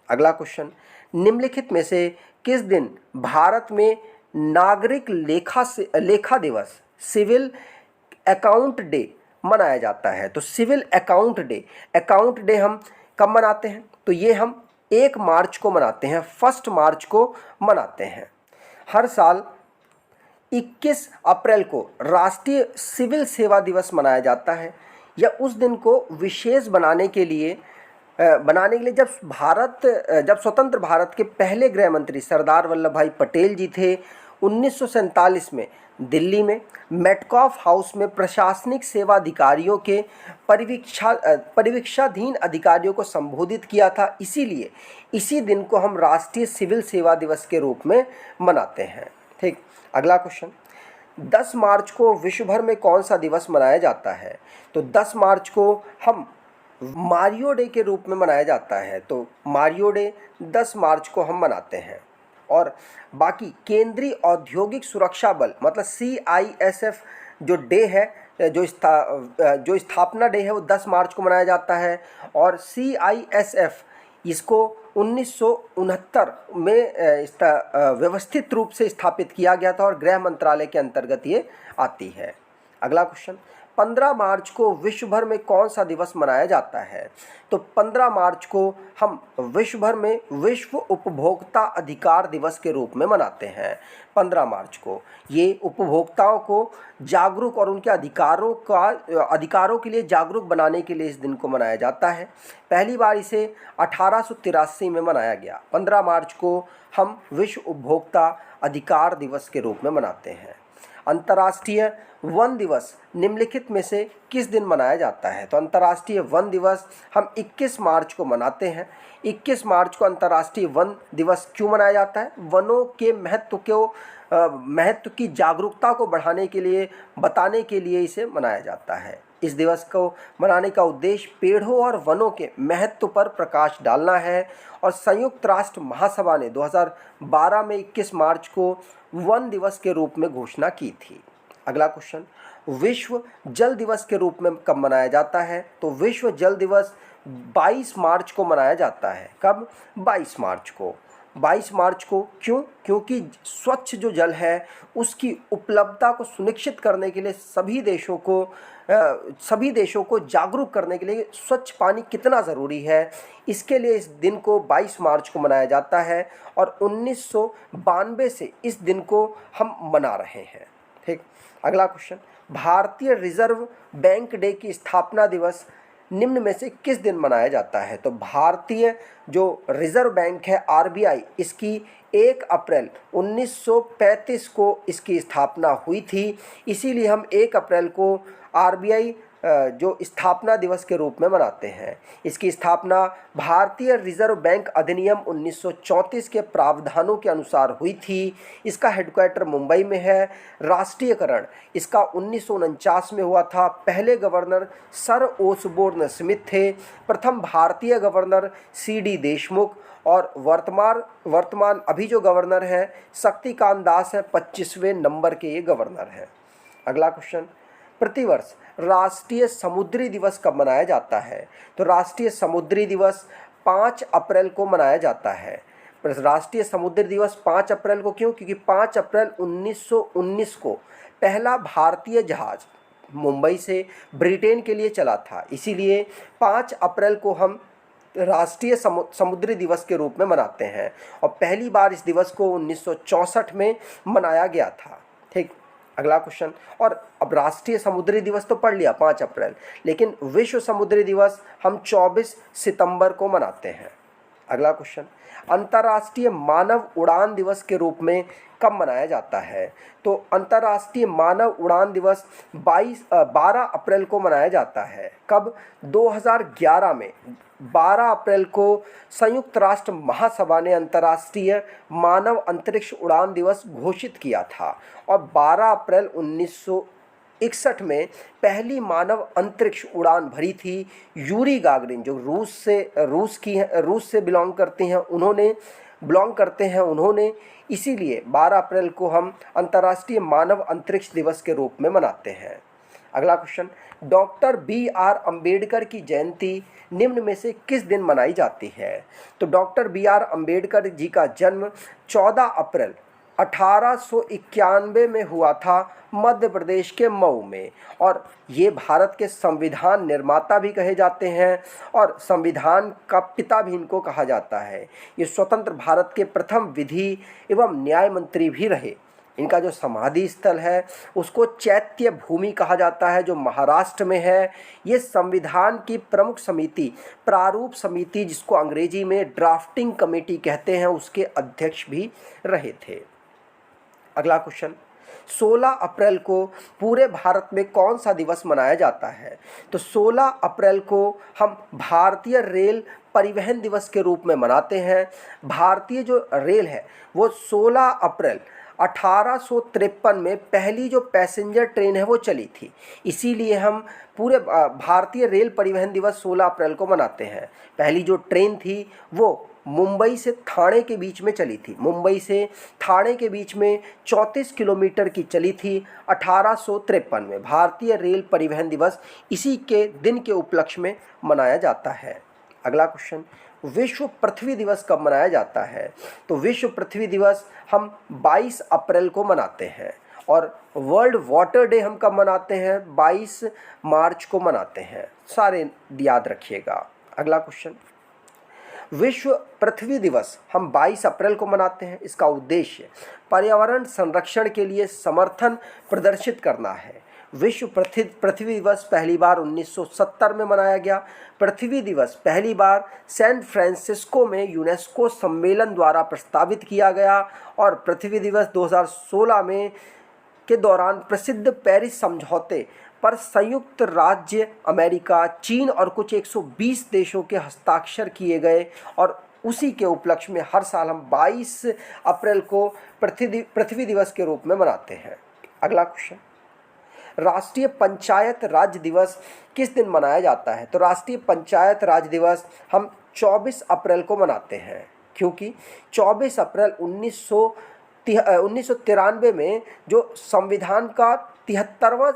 अगला क्वेश्चन, निम्नलिखित में से किस दिन भारत में नागरिक लेखा दिवस सिविल अकाउंट डे मनाया जाता है? तो सिविल अकाउंट डे हम कब मनाते हैं? तो ये हम 1 मार्च को मनाते हैं, 1 मार्च को मनाते हैं। हर साल 21 अप्रैल को राष्ट्रीय सिविल सेवा दिवस मनाया जाता है। या उस दिन को विशेष बनाने के लिए जब स्वतंत्र भारत के पहले गृह मंत्री सरदार वल्लभ भाई पटेल जी थे 1947 में दिल्ली में मेटकॉफ हाउस में प्रशासनिक सेवा अधिकारियों के परिवीक्षाधीन अधिकारियों को संबोधित किया था, इसीलिए इसी दिन को हम राष्ट्रीय सिविल सेवा दिवस के रूप में मनाते हैं। ठीक, अगला क्वेश्चन, 10 मार्च को विश्व भर में कौन सा दिवस मनाया जाता है? तो 10 मार्च को हम मारियो डे के रूप में मनाया जाता है। तो मारियो डे 10 मार्च को हम मनाते हैं। और बाकी केंद्रीय औद्योगिक सुरक्षा बल मतलब CISF जो डे है, जो स्थापना डे है वो 10 मार्च को मनाया जाता है। और CISF इसको 1969 में व्यवस्थित रूप से स्थापित किया गया था और गृह मंत्रालय के अंतर्गत ये आती है। अगला क्वेश्चन, 15 मार्च को विश्व भर में कौन सा दिवस मनाया जाता है? तो 15 मार्च को हम विश्व भर में विश्व उपभोक्ता अधिकार दिवस के रूप में मनाते हैं। 15 मार्च को ये उपभोक्ताओं को जागरूक और उनके अधिकारों के लिए जागरूक बनाने के लिए इस दिन को मनाया जाता है। पहली बार इसे 1883 में मनाया गया। 15 मार्च को हम विश्व उपभोक्ता अधिकार दिवस के रूप में मनाते हैं। अंतर्राष्ट्रीय वन दिवस निम्नलिखित में से किस दिन मनाया जाता है? तो अंतर्राष्ट्रीय वन दिवस हम 21 मार्च को मनाते हैं। 21 मार्च को अंतर्राष्ट्रीय वन दिवस क्यों मनाया जाता है? वनों के महत्व की जागरूकता को बढ़ाने के लिए, बताने के लिए इसे मनाया जाता है। इस दिवस को मनाने का उद्देश्य पेड़ों और वनों के महत्व पर प्रकाश डालना है। और संयुक्त राष्ट्र महासभा ने 2012 में 21 मार्च को वन दिवस के रूप में घोषणा की थी। अगला क्वेश्चन, विश्व जल दिवस के रूप में कब मनाया जाता है? तो विश्व जल दिवस 22 मार्च को मनाया जाता है। कब? 22 मार्च को। 22 मार्च को क्यों? क्योंकि स्वच्छ जो जल है उसकी उपलब्धता को सुनिश्चित करने के लिए सभी देशों को जागरूक करने के लिए स्वच्छ पानी कितना ज़रूरी है, इसके लिए इस दिन को 22 मार्च को मनाया जाता है। और 1992 से इस दिन को हम मना रहे हैं। ठीक, अगला क्वेश्चन, भारतीय रिजर्व बैंक डे की स्थापना दिवस निम्न में से किस दिन मनाया जाता है? तो भारतीय जो रिजर्व बैंक है RBI, इसकी 1 अप्रैल 1935 को इसकी स्थापना हुई थी, इसीलिए हम 1 अप्रैल को RBI जो स्थापना दिवस के रूप में मनाते हैं। इसकी स्थापना भारतीय रिजर्व बैंक अधिनियम 1934 के प्रावधानों के अनुसार हुई थी। इसका हेडक्वार्टर मुंबई में है। राष्ट्रीयकरण इसका 1949 में हुआ था। पहले गवर्नर सर ओसबोर्न स्मिथ थे। प्रथम भारतीय गवर्नर CD देशमुख और वर्तमान अभी जो गवर्नर हैं शक्तिकांत दास हैं, 25वें नंबर के ये गवर्नर हैं। अगला क्वेश्चन, प्रतिवर्ष राष्ट्रीय समुद्री दिवस कब मनाया जाता है? तो राष्ट्रीय समुद्री दिवस 5 अप्रैल को मनाया जाता है। राष्ट्रीय समुद्री दिवस 5 अप्रैल को क्यों? क्योंकि 5 अप्रैल 1919 को पहला भारतीय जहाज मुंबई से ब्रिटेन के लिए चला था, इसीलिए 5 अप्रैल को हम राष्ट्रीय समुद्री दिवस के रूप में मनाते हैं। और पहली बार इस दिवस को 1964 में मनाया गया था। ठीक, अगला क्वेश्चन। और अब राष्ट्रीय समुद्री दिवस तो पढ़ लिया 5 अप्रैल, लेकिन विश्व समुद्री दिवस हम 24 सितंबर को मनाते हैं। अगला क्वेश्चन। अंतर्राष्ट्रीय मानव उड़ान दिवस के रूप में कब मनाया जाता है? तो अंतर्राष्ट्रीय मानव उड़ान दिवस 12 अप्रैल को मनाया जाता है। कब? 2011 में 12 अप्रैल को संयुक्त राष्ट्र महासभा ने अंतर्राष्ट्रीय मानव अंतरिक्ष उड़ान दिवस घोषित किया था और 12 अप्रैल 1961 में पहली मानव अंतरिक्ष उड़ान भरी थी यूरी गागरिन, जो रूस से बिलोंग करते हैं उन्होंने। इसीलिए 12 अप्रैल को हम अंतर्राष्ट्रीय मानव अंतरिक्ष दिवस के रूप में मनाते हैं। अगला क्वेश्चन। डॉक्टर BR अम्बेडकर की जयंती निम्न में से किस दिन मनाई जाती है? तो डॉक्टर BR अम्बेडकर जी का जन्म 14 अप्रैल 1891 में हुआ था मध्य प्रदेश के मऊ में, और ये भारत के संविधान निर्माता भी कहे जाते हैं और संविधान का पिता भी इनको कहा जाता है। ये स्वतंत्र भारत के प्रथम विधि एवं न्याय मंत्री भी रहे। इनका जो समाधि स्थल है उसको चैत्य भूमि कहा जाता है, जो महाराष्ट्र में है। ये संविधान की प्रमुख समिति, प्रारूप समिति, जिसको अंग्रेजी में ड्राफ्टिंग कमेटी कहते हैं, उसके अध्यक्ष भी रहे थे। अगला क्वेश्चन। 16 अप्रैल को पूरे भारत में कौन सा दिवस मनाया जाता है? तो 16 अप्रैल को हम भारतीय रेल परिवहन दिवस के रूप में मनाते हैं। भारतीय जो रेल है वो 16 अप्रैल 1853 में पहली जो पैसेंजर ट्रेन है वो चली थी, इसीलिए हम पूरे भारतीय रेल परिवहन दिवस 16 अप्रैल को मनाते हैं। पहली जो ट्रेन थी वो मुंबई से ठाणे के बीच में चली थी। मुंबई से ठाणे के बीच में 34 किलोमीटर की चली थी 1853 में। भारतीय रेल परिवहन दिवस इसी के दिन के उपलक्ष्य में मनाया जाता है। अगला क्वेश्चन। विश्व पृथ्वी दिवस कब मनाया जाता है? तो विश्व पृथ्वी दिवस हम 22 अप्रैल को मनाते हैं। और वर्ल्ड वाटर डे हम कब मनाते हैं? 22 मार्च को मनाते हैं। सारे याद रखिएगा। अगला क्वेश्चन। विश्व पृथ्वी दिवस हम 22 अप्रैल को मनाते हैं। इसका उद्देश्य पर्यावरण संरक्षण के लिए समर्थन प्रदर्शित करना है। विश्व पृथ्वी दिवस पहली बार 1970 में मनाया गया। पृथ्वी दिवस पहली बार सैन फ्रांसिस्को में यूनेस्को सम्मेलन द्वारा प्रस्तावित किया गया और पृथ्वी दिवस 2016 में के दौरान प्रसिद्ध पेरिस समझौते पर संयुक्त राज्य अमेरिका, चीन और कुछ 120 देशों के हस्ताक्षर किए गए और उसी के उपलक्ष्य में हर साल हम 22 अप्रैल को पृथ्वी दिवस के रूप में मनाते हैं। अगला क्वेश्चन। राष्ट्रीय पंचायत राज दिवस किस दिन मनाया जाता है? तो राष्ट्रीय पंचायत राज दिवस हम 24 अप्रैल को मनाते हैं, क्योंकि 24 अप्रैल 1993 में जो संविधान का 73वां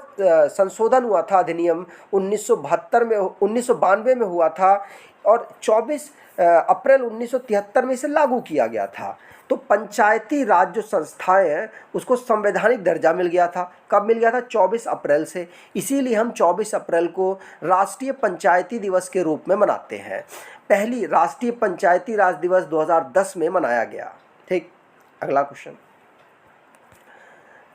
संशोधन हुआ था, अधिनियम 1992 में हुआ था और 24 अप्रैल 1973 में इसे लागू किया गया था। तो पंचायती राज जो संस्थाएं हैं उसको संवैधानिक दर्जा मिल गया था। कब मिल गया था? 24 अप्रैल से। इसीलिए हम 24 अप्रैल को राष्ट्रीय पंचायती दिवस के रूप में मनाते हैं। पहली राष्ट्रीय पंचायती राज दिवस 2010 में मनाया गया। ठीक। अगला क्वेश्चन।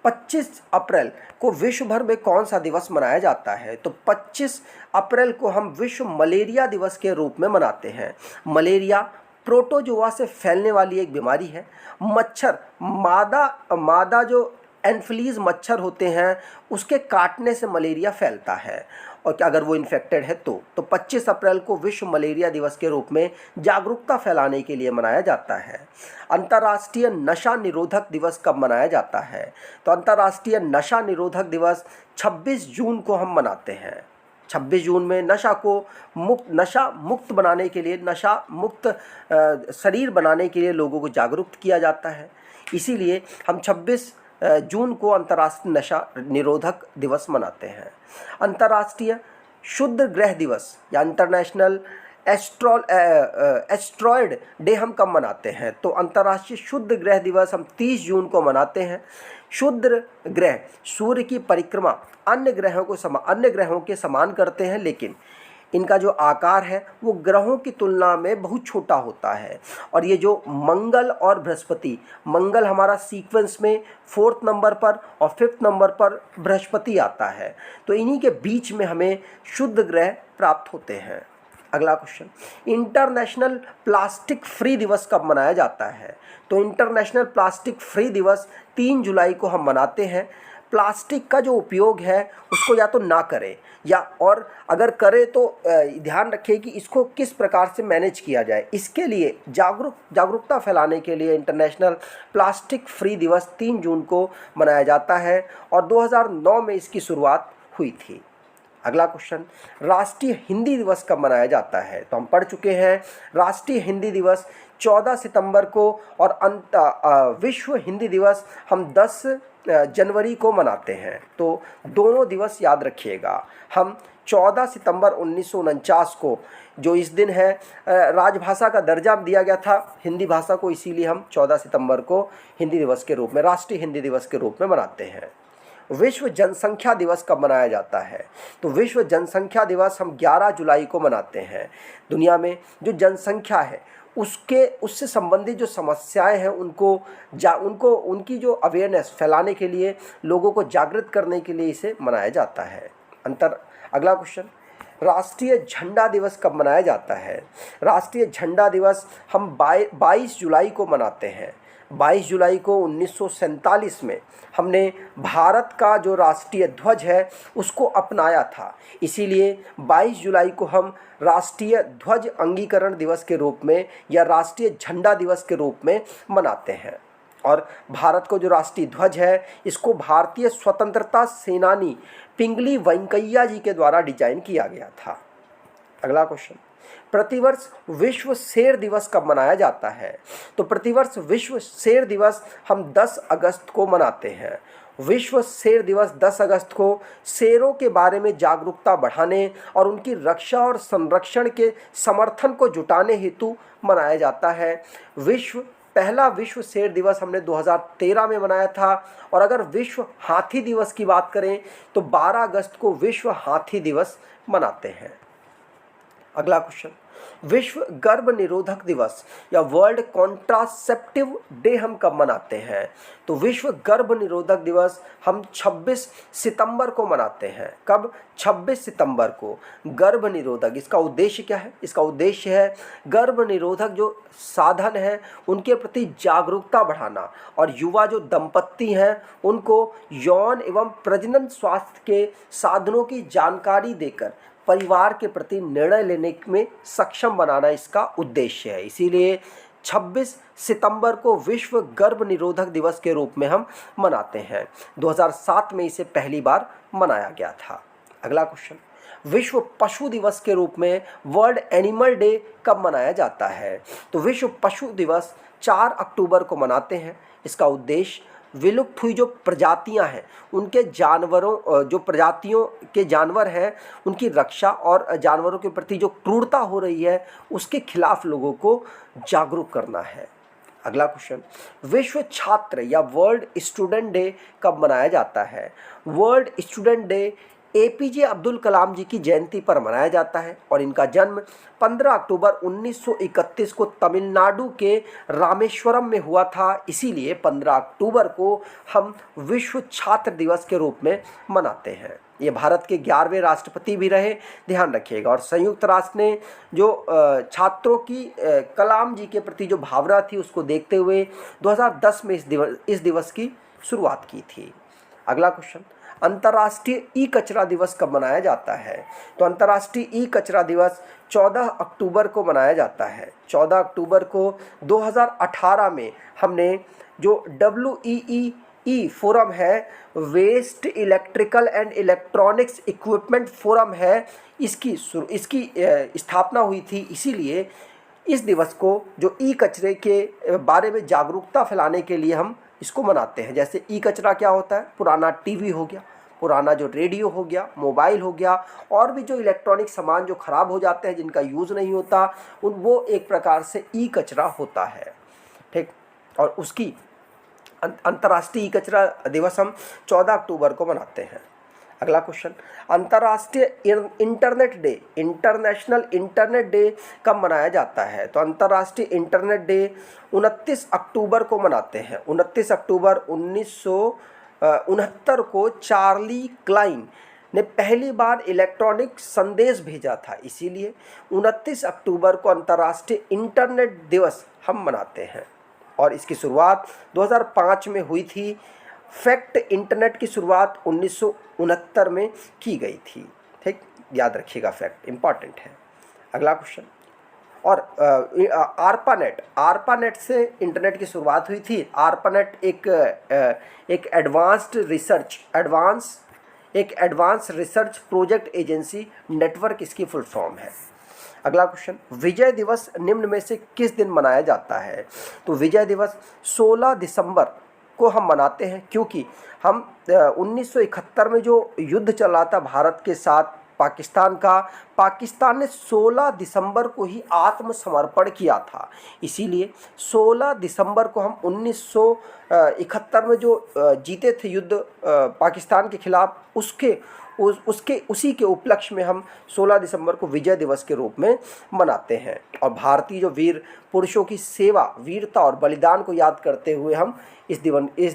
25 अप्रैल को विश्व भर में कौन सा दिवस मनाया जाता है? तो 25 अप्रैल को हम विश्व मलेरिया दिवस के रूप में मनाते हैं। मलेरिया प्रोटोजोआ से फैलने वाली एक बीमारी है। मच्छर मादा जो एनफ्लीज मच्छर होते हैं उसके काटने से मलेरिया फैलता है, और अगर वो इन्फेक्टेड है तो 25 अप्रैल को विश्व मलेरिया दिवस के रूप में जागरूकता फैलाने के लिए मनाया जाता है। अंतर्राष्ट्रीय नशा निरोधक दिवस कब मनाया जाता है? तो अंतर्राष्ट्रीय नशा निरोधक दिवस 26 जून को हम मनाते हैं। 26 जून में नशा मुक्त बनाने के लिए, नशा मुक्त शरीर बनाने के लिए लोगों को जागरूक किया जाता है। इसीलिए हम 26 जून को अंतर्राष्ट्रीय नशा निरोधक दिवस मनाते हैं। अंतर्राष्ट्रीय शुद्ध ग्रह दिवस या इंटरनेशनल एस्ट्रॉयड डे हम कब मनाते हैं? तो अंतर्राष्ट्रीय शुद्ध ग्रह दिवस हम 30 जून को मनाते हैं। शुद्ध ग्रह सूर्य की परिक्रमा अन्य ग्रहों के समान करते हैं, लेकिन इनका जो आकार है वो ग्रहों की तुलना में बहुत छोटा होता है। और ये जो मंगल और बृहस्पति, मंगल हमारा सीक्वेंस में 4th नंबर पर और 5th नंबर पर बृहस्पति आता है, तो इन्हीं के बीच में हमें शुद्ध ग्रह प्राप्त होते हैं। अगला क्वेश्चन, इंटरनेशनल प्लास्टिक फ्री दिवस कब मनाया जाता है? तो इंटरनेशनल प्लास्टिक फ्री दिवस 3 जुलाई को हम मनाते हैं। प्लास्टिक का जो उपयोग है उसको या तो ना करें, या और अगर करें तो ध्यान रखें कि इसको किस प्रकार से मैनेज किया जाए। इसके लिए जागरूकता फैलाने के लिए इंटरनेशनल प्लास्टिक फ्री दिवस 3 जून को मनाया जाता है और 2009 में इसकी शुरुआत हुई थी। अगला क्वेश्चन, राष्ट्रीय हिंदी दिवस कब मनाया जाता है? तो हम पढ़ चुके हैं, राष्ट्रीय हिंदी दिवस 14 सितंबर को और विश्व हिंदी दिवस हम 10 जनवरी को मनाते हैं। तो दोनों दिवस याद रखिएगा। हम 14 सितंबर 1949 को, जो इस दिन है, राजभाषा का दर्जा दिया गया था हिंदी भाषा को, इसीलिए हम 14 सितंबर को हिंदी दिवस के रूप में, राष्ट्रीय हिंदी दिवस के रूप में मनाते हैं। विश्व जनसंख्या दिवस कब मनाया जाता है? तो विश्व जनसंख्या दिवस हम 11 जुलाई को मनाते हैं। दुनिया में जो जनसंख्या है उससे संबंधित जो समस्याएं हैं उनको उनकी जो अवेयरनेस फैलाने के लिए, लोगों को जागृत करने के लिए इसे मनाया जाता है। अगला क्वेश्चन, राष्ट्रीय झंडा दिवस कब मनाया जाता है? राष्ट्रीय झंडा दिवस हम 22 जुलाई को मनाते हैं। 22 जुलाई को 1947 में हमने भारत का जो राष्ट्रीय ध्वज है उसको अपनाया था, इसीलिए 22 जुलाई को हम राष्ट्रीय ध्वज अंगीकरण दिवस के रूप में या राष्ट्रीय झंडा दिवस के रूप में मनाते हैं। और भारत को जो राष्ट्रीय ध्वज है इसको भारतीय स्वतंत्रता सेनानी पिंगली वेंकैया जी के द्वारा डिजाइन किया गया था। अगला क्वेश्चन, प्रतिवर्ष विश्व शेर दिवस कब मनाया जाता है? तो प्रतिवर्ष विश्व शेर दिवस हम 10 अगस्त को मनाते हैं। विश्व शेर दिवस 10 अगस्त को शेरों के बारे में जागरूकता बढ़ाने और उनकी रक्षा और संरक्षण के समर्थन को जुटाने हेतु मनाया जाता है। पहला विश्व शेर दिवस हमने 2013 में मनाया था। और अगर विश्व हाथी दिवस की बात करें तो 12 अगस्त को विश्व हाथी दिवस मनाते हैं। अगला क्वेश्चन, विश्व गर्भ निरोधक दिवस या वर्ल्ड कॉन्ट्रासेप्टिव डे हम कब मनाते हैं? तो विश्व गर्भ निरोधक दिवस हम 26 सितंबर को मनाते हैं। कब? 26 सितंबर को। गर्भ निरोधक, इसका उद्देश्य क्या है? इसका उद्देश्य है गर्भ निरोधक जो साधन है उनके प्रति जागरूकता बढ़ाना और युवा जो दंपत्ति हैं उनको यौन एवं प्रजनन स्वास्थ्य के साधनों की जानकारी देकर परिवार के प्रति निर्णय लेने में सक्षम बनाना इसका उद्देश्य है। इसीलिए 26 सितंबर को विश्व गर्भ निरोधक दिवस के रूप में हम मनाते हैं। 2007 में इसे पहली बार मनाया गया था। अगला क्वेश्चन, विश्व पशु दिवस के रूप में वर्ल्ड एनिमल डे कब मनाया जाता है? तो विश्व पशु दिवस 4 अक्टूबर को मनाते हैं। इसका उद्देश्य विलुप्त हुई जो प्रजातियां हैं उनके जानवरों, जो प्रजातियों के जानवर हैं उनकी रक्षा और जानवरों के प्रति जो क्रूरता हो रही है उसके खिलाफ लोगों को जागरूक करना है। अगला क्वेश्चन, विश्व छात्र या वर्ल्ड स्टूडेंट डे कब मनाया जाता है? World student day APJ Abdul Kalam ji की जयंती पर मनाया जाता है और इनका जन्म 15 अक्टूबर 1931 को तमिलनाडु के रामेश्वरम में हुआ था। इसीलिए 15 अक्टूबर को हम विश्व छात्र दिवस के रूप में मनाते हैं। ये भारत के 11वें राष्ट्रपति भी रहे, ध्यान रखिएगा। और संयुक्त राष्ट्र ने जो छात्रों की कलाम जी के प्रति जो भावना थी उसको देखते हुए 2010 में इस दिवस की शुरुआत की थी। अगला क्वेश्चन, अंतर्राष्ट्रीय ई कचरा दिवस कब मनाया जाता है? तो अंतर्राष्ट्रीय ई कचरा दिवस 14 अक्टूबर को मनाया जाता है। 14 अक्टूबर को 2018 में हमने जो WEEE फोरम है, waste electrical and electronics equipment forum है, इसकी स्थापना हुई थी। इसीलिए इस दिवस को जो ई कचरे के बारे में जागरूकता फैलाने के लिए हम इसको मनाते हैं। जैसे ई कचरा क्या होता है? पुराना टीवी हो गया, पुराना जो रेडियो हो गया, मोबाइल हो गया, और भी जो इलेक्ट्रॉनिक सामान जो ख़राब हो जाते हैं जिनका यूज़ नहीं होता वो एक प्रकार से ई कचरा होता है। ठीक, और उसकी अंतर्राष्ट्रीय ई कचरा दिवस हम 14 अक्टूबर को मनाते हैं। अगला क्वेश्चन, अंतर्राष्ट्रीय internet day, international internet day कब मनाया जाता है? तो अंतर्राष्ट्रीय इंटरनेट डे 29 अक्टूबर को मनाते हैं। 29 अक्टूबर 1969 को चार्ली क्लाइन ने पहली बार इलेक्ट्रॉनिक संदेश भेजा था, इसीलिए 29 अक्टूबर को अंतर्राष्ट्रीय इंटरनेट दिवस हम मनाते हैं। और इसकी शुरुआत 2005 में हुई थी। फैक्ट इंटरनेट की शुरुआत 1969 में की गई थी। ठीक, याद रखिएगा, फैक्ट इंपॉर्टेंट है। अगला क्वेश्चन, और आरपानेट से इंटरनेट की शुरुआत हुई थी। आरपानेट एक advance research project agency network, इसकी फुल फॉर्म है। अगला क्वेश्चन, विजय दिवस निम्न में से किस दिन मनाया जाता है? तो विजय दिवस 16 दिसंबर को हम मनाते हैं, क्योंकि हम 1971 में जो युद्ध चला था भारत के साथ पाकिस्तान का, पाकिस्तान ने 16 दिसंबर को ही आत्मसमर्पण किया था। इसीलिए 16 दिसंबर को हम 1971 में जो जीते थे युद्ध पाकिस्तान के खिलाफ, उसी के उपलक्ष्य में हम 16 दिसंबर को विजय दिवस के रूप में मनाते हैं। और भारतीय जो वीर पुरुषों की सेवा, वीरता और बलिदान को याद करते हुए हम इस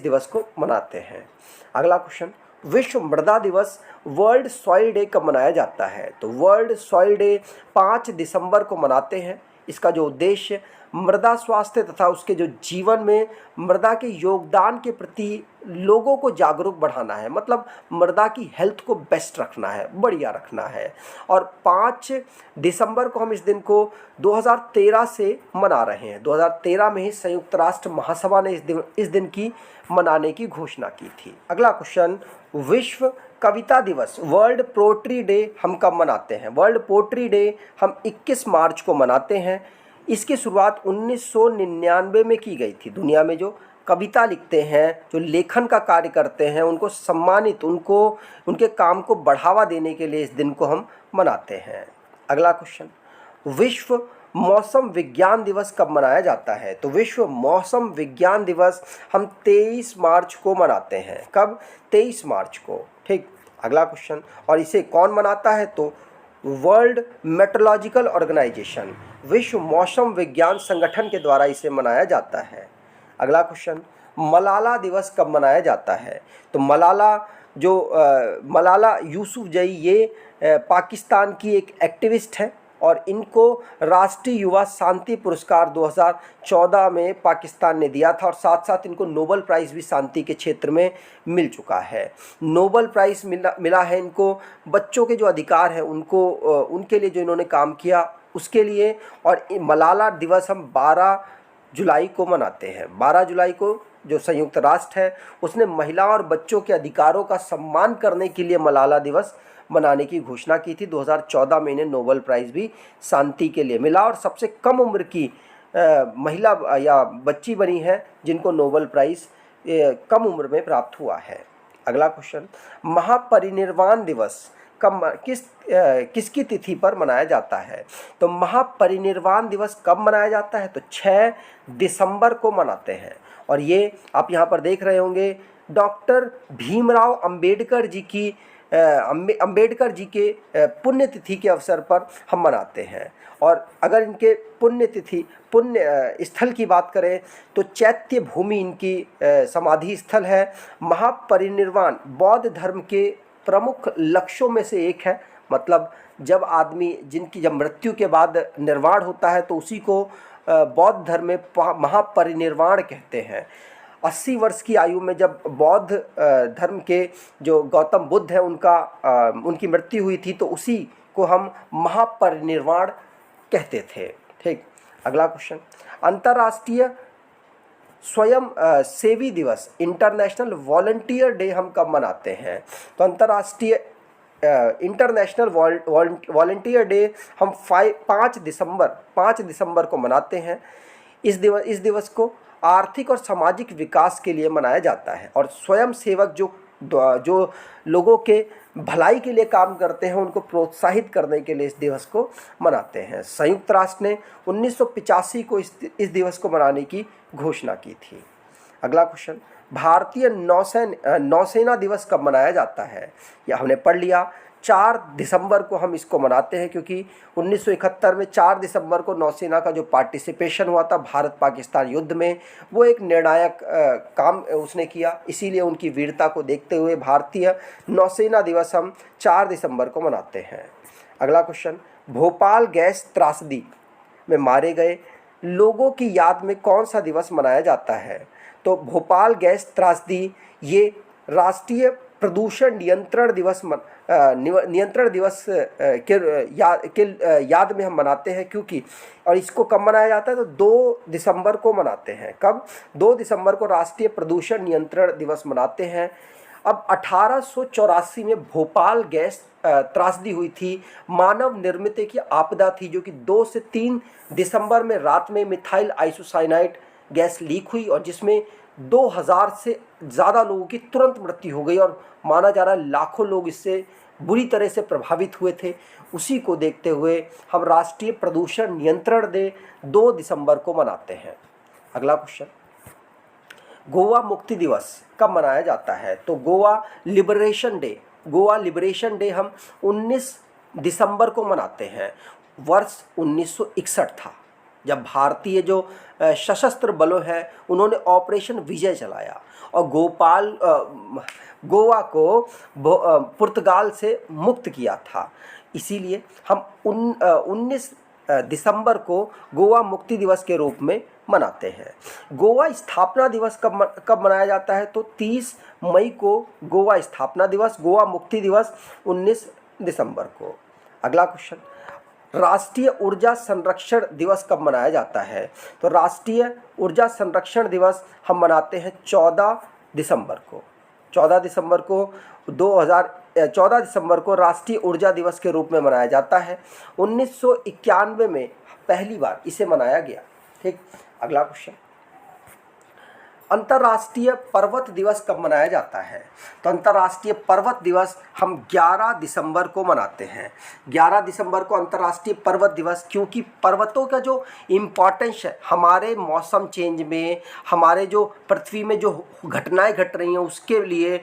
दिवस को मनाते हैं। अगला क्वेश्चन, विश्व मृदा दिवस, वर्ल्ड सॉइल डे कब मनाया जाता है? तो वर्ल्ड सॉइल डे 5 दिसंबर को मनाते हैं। इसका जो उद्देश्य मृदा स्वास्थ्य तथा उसके जो जीवन में मृदा के योगदान के प्रति लोगों को जागरूक बढ़ाना है, मतलब मृदा की हेल्थ को बेस्ट रखना है, बढ़िया रखना है। और 5 दिसंबर को हम इस दिन को 2013 से मना रहे हैं। 2013 में ही संयुक्त राष्ट्र महासभा ने इस दिन की मनाने की घोषणा की थी। अगला क्वेश्चन, विश्व कविता दिवस, वर्ल्ड पोएट्री डे हम कब मनाते हैं? वर्ल्ड पोएट्री डे हम 21 मार्च को मनाते हैं। इसकी शुरुआत 1999 में की गई थी। दुनिया में जो कविता लिखते हैं, जो लेखन का कार्य करते हैं, उनको सम्मानित, उनके काम को बढ़ावा देने के लिए इस दिन को हम मनाते हैं। अगला क्वेश्चन, विश्व मौसम विज्ञान दिवस कब मनाया जाता है? तो विश्व मौसम विज्ञान दिवस हम 23 मार्च को मनाते हैं। कब? 23 मार्च को। ठीक, अगला क्वेश्चन, और इसे कौन मनाता है? तो वर्ल्ड मेट्रोलॉजिकल ऑर्गेनाइजेशन, विश्व मौसम विज्ञान संगठन के द्वारा इसे मनाया जाता है। अगला क्वेश्चन, मलाला दिवस कब मनाया जाता है? तो मलाला यूसुफजई, ये पाकिस्तान की एक एक्टिविस्ट है और इनको राष्ट्रीय युवा शांति पुरस्कार 2014 में पाकिस्तान ने दिया था, और साथ साथ इनको नोबेल प्राइज़ भी शांति के क्षेत्र में मिल चुका है। नोबेल प्राइज़ मिला है इनको बच्चों के जो अधिकार हैं उनके लिए जो इन्होंने काम किया उसके लिए। और मलाला दिवस हम 12 जुलाई को मनाते हैं। 12 जुलाई को जो संयुक्त राष्ट्र है उसने महिला और बच्चों के अधिकारों का सम्मान करने के लिए मलाला दिवस मनाने की घोषणा की थी। 2014 में इन्हें नोबेल प्राइज़ भी शांति के लिए मिला, और सबसे कम उम्र की महिला या बच्ची बनी है जिनको नोबेल प्राइज़ कम उम्र में प्राप्त हुआ है। अगला क्वेश्चन, महापरिनिर्वाण दिवस किसकी तिथि पर मनाया जाता है? तो महापरिनिर्वाण दिवस कब मनाया जाता है? तो 6 दिसंबर को मनाते हैं। और ये आप यहाँ पर देख रहे होंगे, डॉक्टर भीमराव अंबेडकर जी के पुण्यतिथि के अवसर पर हम मनाते हैं। और अगर इनके पुण्य स्थल की बात करें तो चैत्य भूमि इनकी समाधि स्थल है। महापरिनिर्वाण बौद्ध धर्म के प्रमुख लक्ष्यों में से एक है, मतलब जब मृत्यु के बाद निर्वाण होता है तो उसी को बौद्ध धर्म में महापरिनिर्वाण कहते हैं। 80 वर्ष की आयु में जब बौद्ध धर्म के जो गौतम बुद्ध हैं उनकी मृत्यु हुई थी, तो उसी को हम महापरिनिर्वाण कहते थे। ठीक, अगला क्वेश्चन, अंतर्राष्ट्रीय स्वयं सेवी दिवस, इंटरनेशनल वॉलंटियर डे हम कब मनाते हैं? तो अंतर्राष्ट्रीय इंटरनेशनल वॉलंटियर डे हम 5 दिसंबर को मनाते हैं। इस दिवस को आर्थिक और सामाजिक विकास के लिए मनाया जाता है, और स्वयं सेवक जो लोगों के भलाई के लिए काम करते हैं उनको प्रोत्साहित करने के लिए इस दिवस को मनाते हैं। संयुक्त राष्ट्र ने 1985 को इस दिवस को मनाने की घोषणा की थी। अगला क्वेश्चन, भारतीय नौसेना दिवस कब मनाया जाता है? यह हमने पढ़ लिया। 4 दिसंबर को हम इसको मनाते हैं, क्योंकि 1971 में 4 दिसंबर को नौसेना का जो पार्टिसिपेशन हुआ था भारत पाकिस्तान युद्ध में, वो एक निर्णायक काम उसने किया। इसीलिए उनकी वीरता को देखते हुए भारतीय नौसेना दिवस हम 4 दिसंबर को मनाते हैं। अगला क्वेश्चन, भोपाल गैस त्रासदी में मारे गए लोगों की याद में कौन सा दिवस मनाया जाता है? तो भोपाल गैस त्रासदी ये राष्ट्रीय प्रदूषण नियंत्रण दिवस के याद में हम मनाते हैं, क्योंकि और इसको कब मनाया जाता है? तो 2 दिसंबर को मनाते हैं। कब? 2 दिसंबर को राष्ट्रीय प्रदूषण नियंत्रण दिवस मनाते हैं। अब 1884 में भोपाल गैस त्रासदी हुई थी, मानव निर्मित की आपदा थी, जो कि 2 से 3 दिसंबर में रात में मिथाइल आइसोसाइनाइड गैस लीक हुई और जिसमें 2000 से ज़्यादा लोगों की तुरंत मृत्यु हो गई और माना जा रहा है लाखों लोग इससे बुरी तरह से प्रभावित हुए थे। उसी को देखते हुए हम राष्ट्रीय प्रदूषण नियंत्रण डे 2 दिसंबर को मनाते हैं। अगला क्वेश्चन, गोवा मुक्ति दिवस कब मनाया जाता है? तो गोवा लिबरेशन डे हम 19 दिसंबर को मनाते हैं। वर्ष 1961 था, जब भारतीय जो सशस्त्र बलों हैं उन्होंने ऑपरेशन विजय चलाया और गोवा को पुर्तगाल से मुक्त किया था। इसीलिए हम 19 दिसंबर को गोवा मुक्ति दिवस के रूप में मनाते हैं। गोवा स्थापना दिवस कब मनाया जाता है? तो 30 मई को गोवा स्थापना दिवस, गोवा मुक्ति दिवस 19 दिसंबर को। अगला क्वेश्चन, राष्ट्रीय ऊर्जा संरक्षण दिवस कब मनाया जाता है? तो राष्ट्रीय ऊर्जा संरक्षण दिवस हम मनाते हैं 14 दिसंबर को। 14 दिसंबर को राष्ट्रीय ऊर्जा दिवस के रूप में मनाया जाता है। 1991 में पहली बार इसे मनाया गया। ठीक। अगला क्वेश्चन, अंतर्राष्ट्रीय पर्वत दिवस कब मनाया जाता है? तो अंतर्राष्ट्रीय पर्वत दिवस हम 11 दिसंबर को मनाते हैं। 11 दिसंबर को अंतर्राष्ट्रीय पर्वत दिवस, क्योंकि पर्वतों का जो इम्पोर्टेंस है हमारे मौसम चेंज में, हमारे जो पृथ्वी में जो घटनाएं घट रही हैं उसके लिए,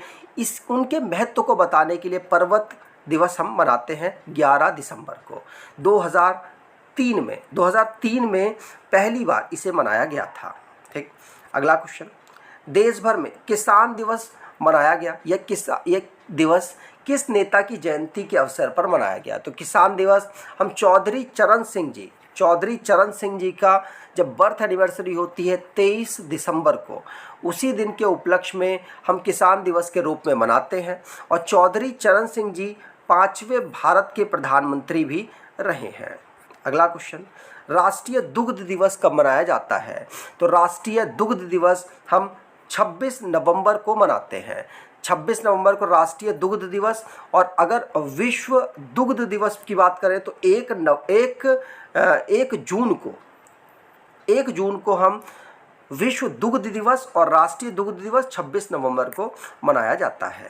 उनके महत्व को बताने के लिए पर्वत दिवस हम मनाते हैं 11 दिसंबर को। 2003 में पहली बार इसे मनाया गया था। ठीक। अगला क्वेश्चन, देश भर में किसान दिवस मनाया गया। यह दिवस किस नेता की जयंती के अवसर पर मनाया गया? तो किसान दिवस हम चौधरी चरण सिंह जी का जब बर्थ एनिवर्सरी होती है 23 दिसंबर को, उसी दिन के उपलक्ष्य में हम किसान दिवस के रूप में मनाते हैं। और चौधरी चरण सिंह जी 5वें भारत के प्रधानमंत्री भी रहे हैं। अगला क्वेश्चन, राष्ट्रीय दुग्ध दिवस कब मनाया जाता है? तो राष्ट्रीय दुग्ध दिवस हम 26 नवंबर को मनाते हैं। 26 नवंबर को राष्ट्रीय दुग्ध दिवस। और अगर विश्व दुग्ध दिवस की बात करें तो 1 जून को हम विश्व दुग्ध दिवस और राष्ट्रीय दुग्ध दिवस 26 नवंबर को मनाया जाता है।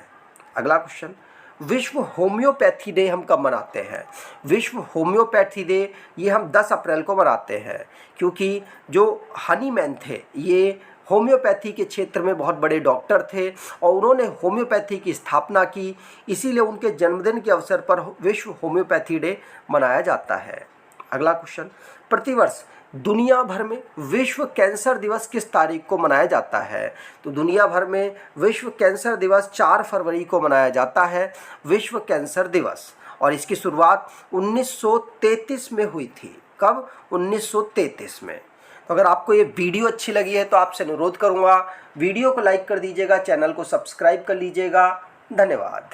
अगला क्वेश्चन, विश्व होम्योपैथी डे हम कब मनाते हैं? विश्व होम्योपैथी डे ये हम 10 अप्रैल को मनाते हैं, क्योंकि जो हनीमैन थे ये होम्योपैथी के क्षेत्र में बहुत बड़े डॉक्टर थे और उन्होंने होम्योपैथी की स्थापना की। इसीलिए उनके जन्मदिन के अवसर पर विश्व होम्योपैथी डे मनाया जाता है। अगला क्वेश्चन, प्रतिवर्ष दुनिया भर में विश्व कैंसर दिवस किस तारीख को मनाया जाता है? तो दुनिया भर में विश्व कैंसर दिवस 4 फरवरी को मनाया जाता है, विश्व कैंसर दिवस। और इसकी शुरुआत 1933 में हुई थी। कब? 1933 में। तो अगर आपको ये वीडियो अच्छी लगी है तो आपसे अनुरोध करूँगा वीडियो को लाइक कर दीजिएगा, चैनल को सब्सक्राइब कर लीजिएगा। धन्यवाद।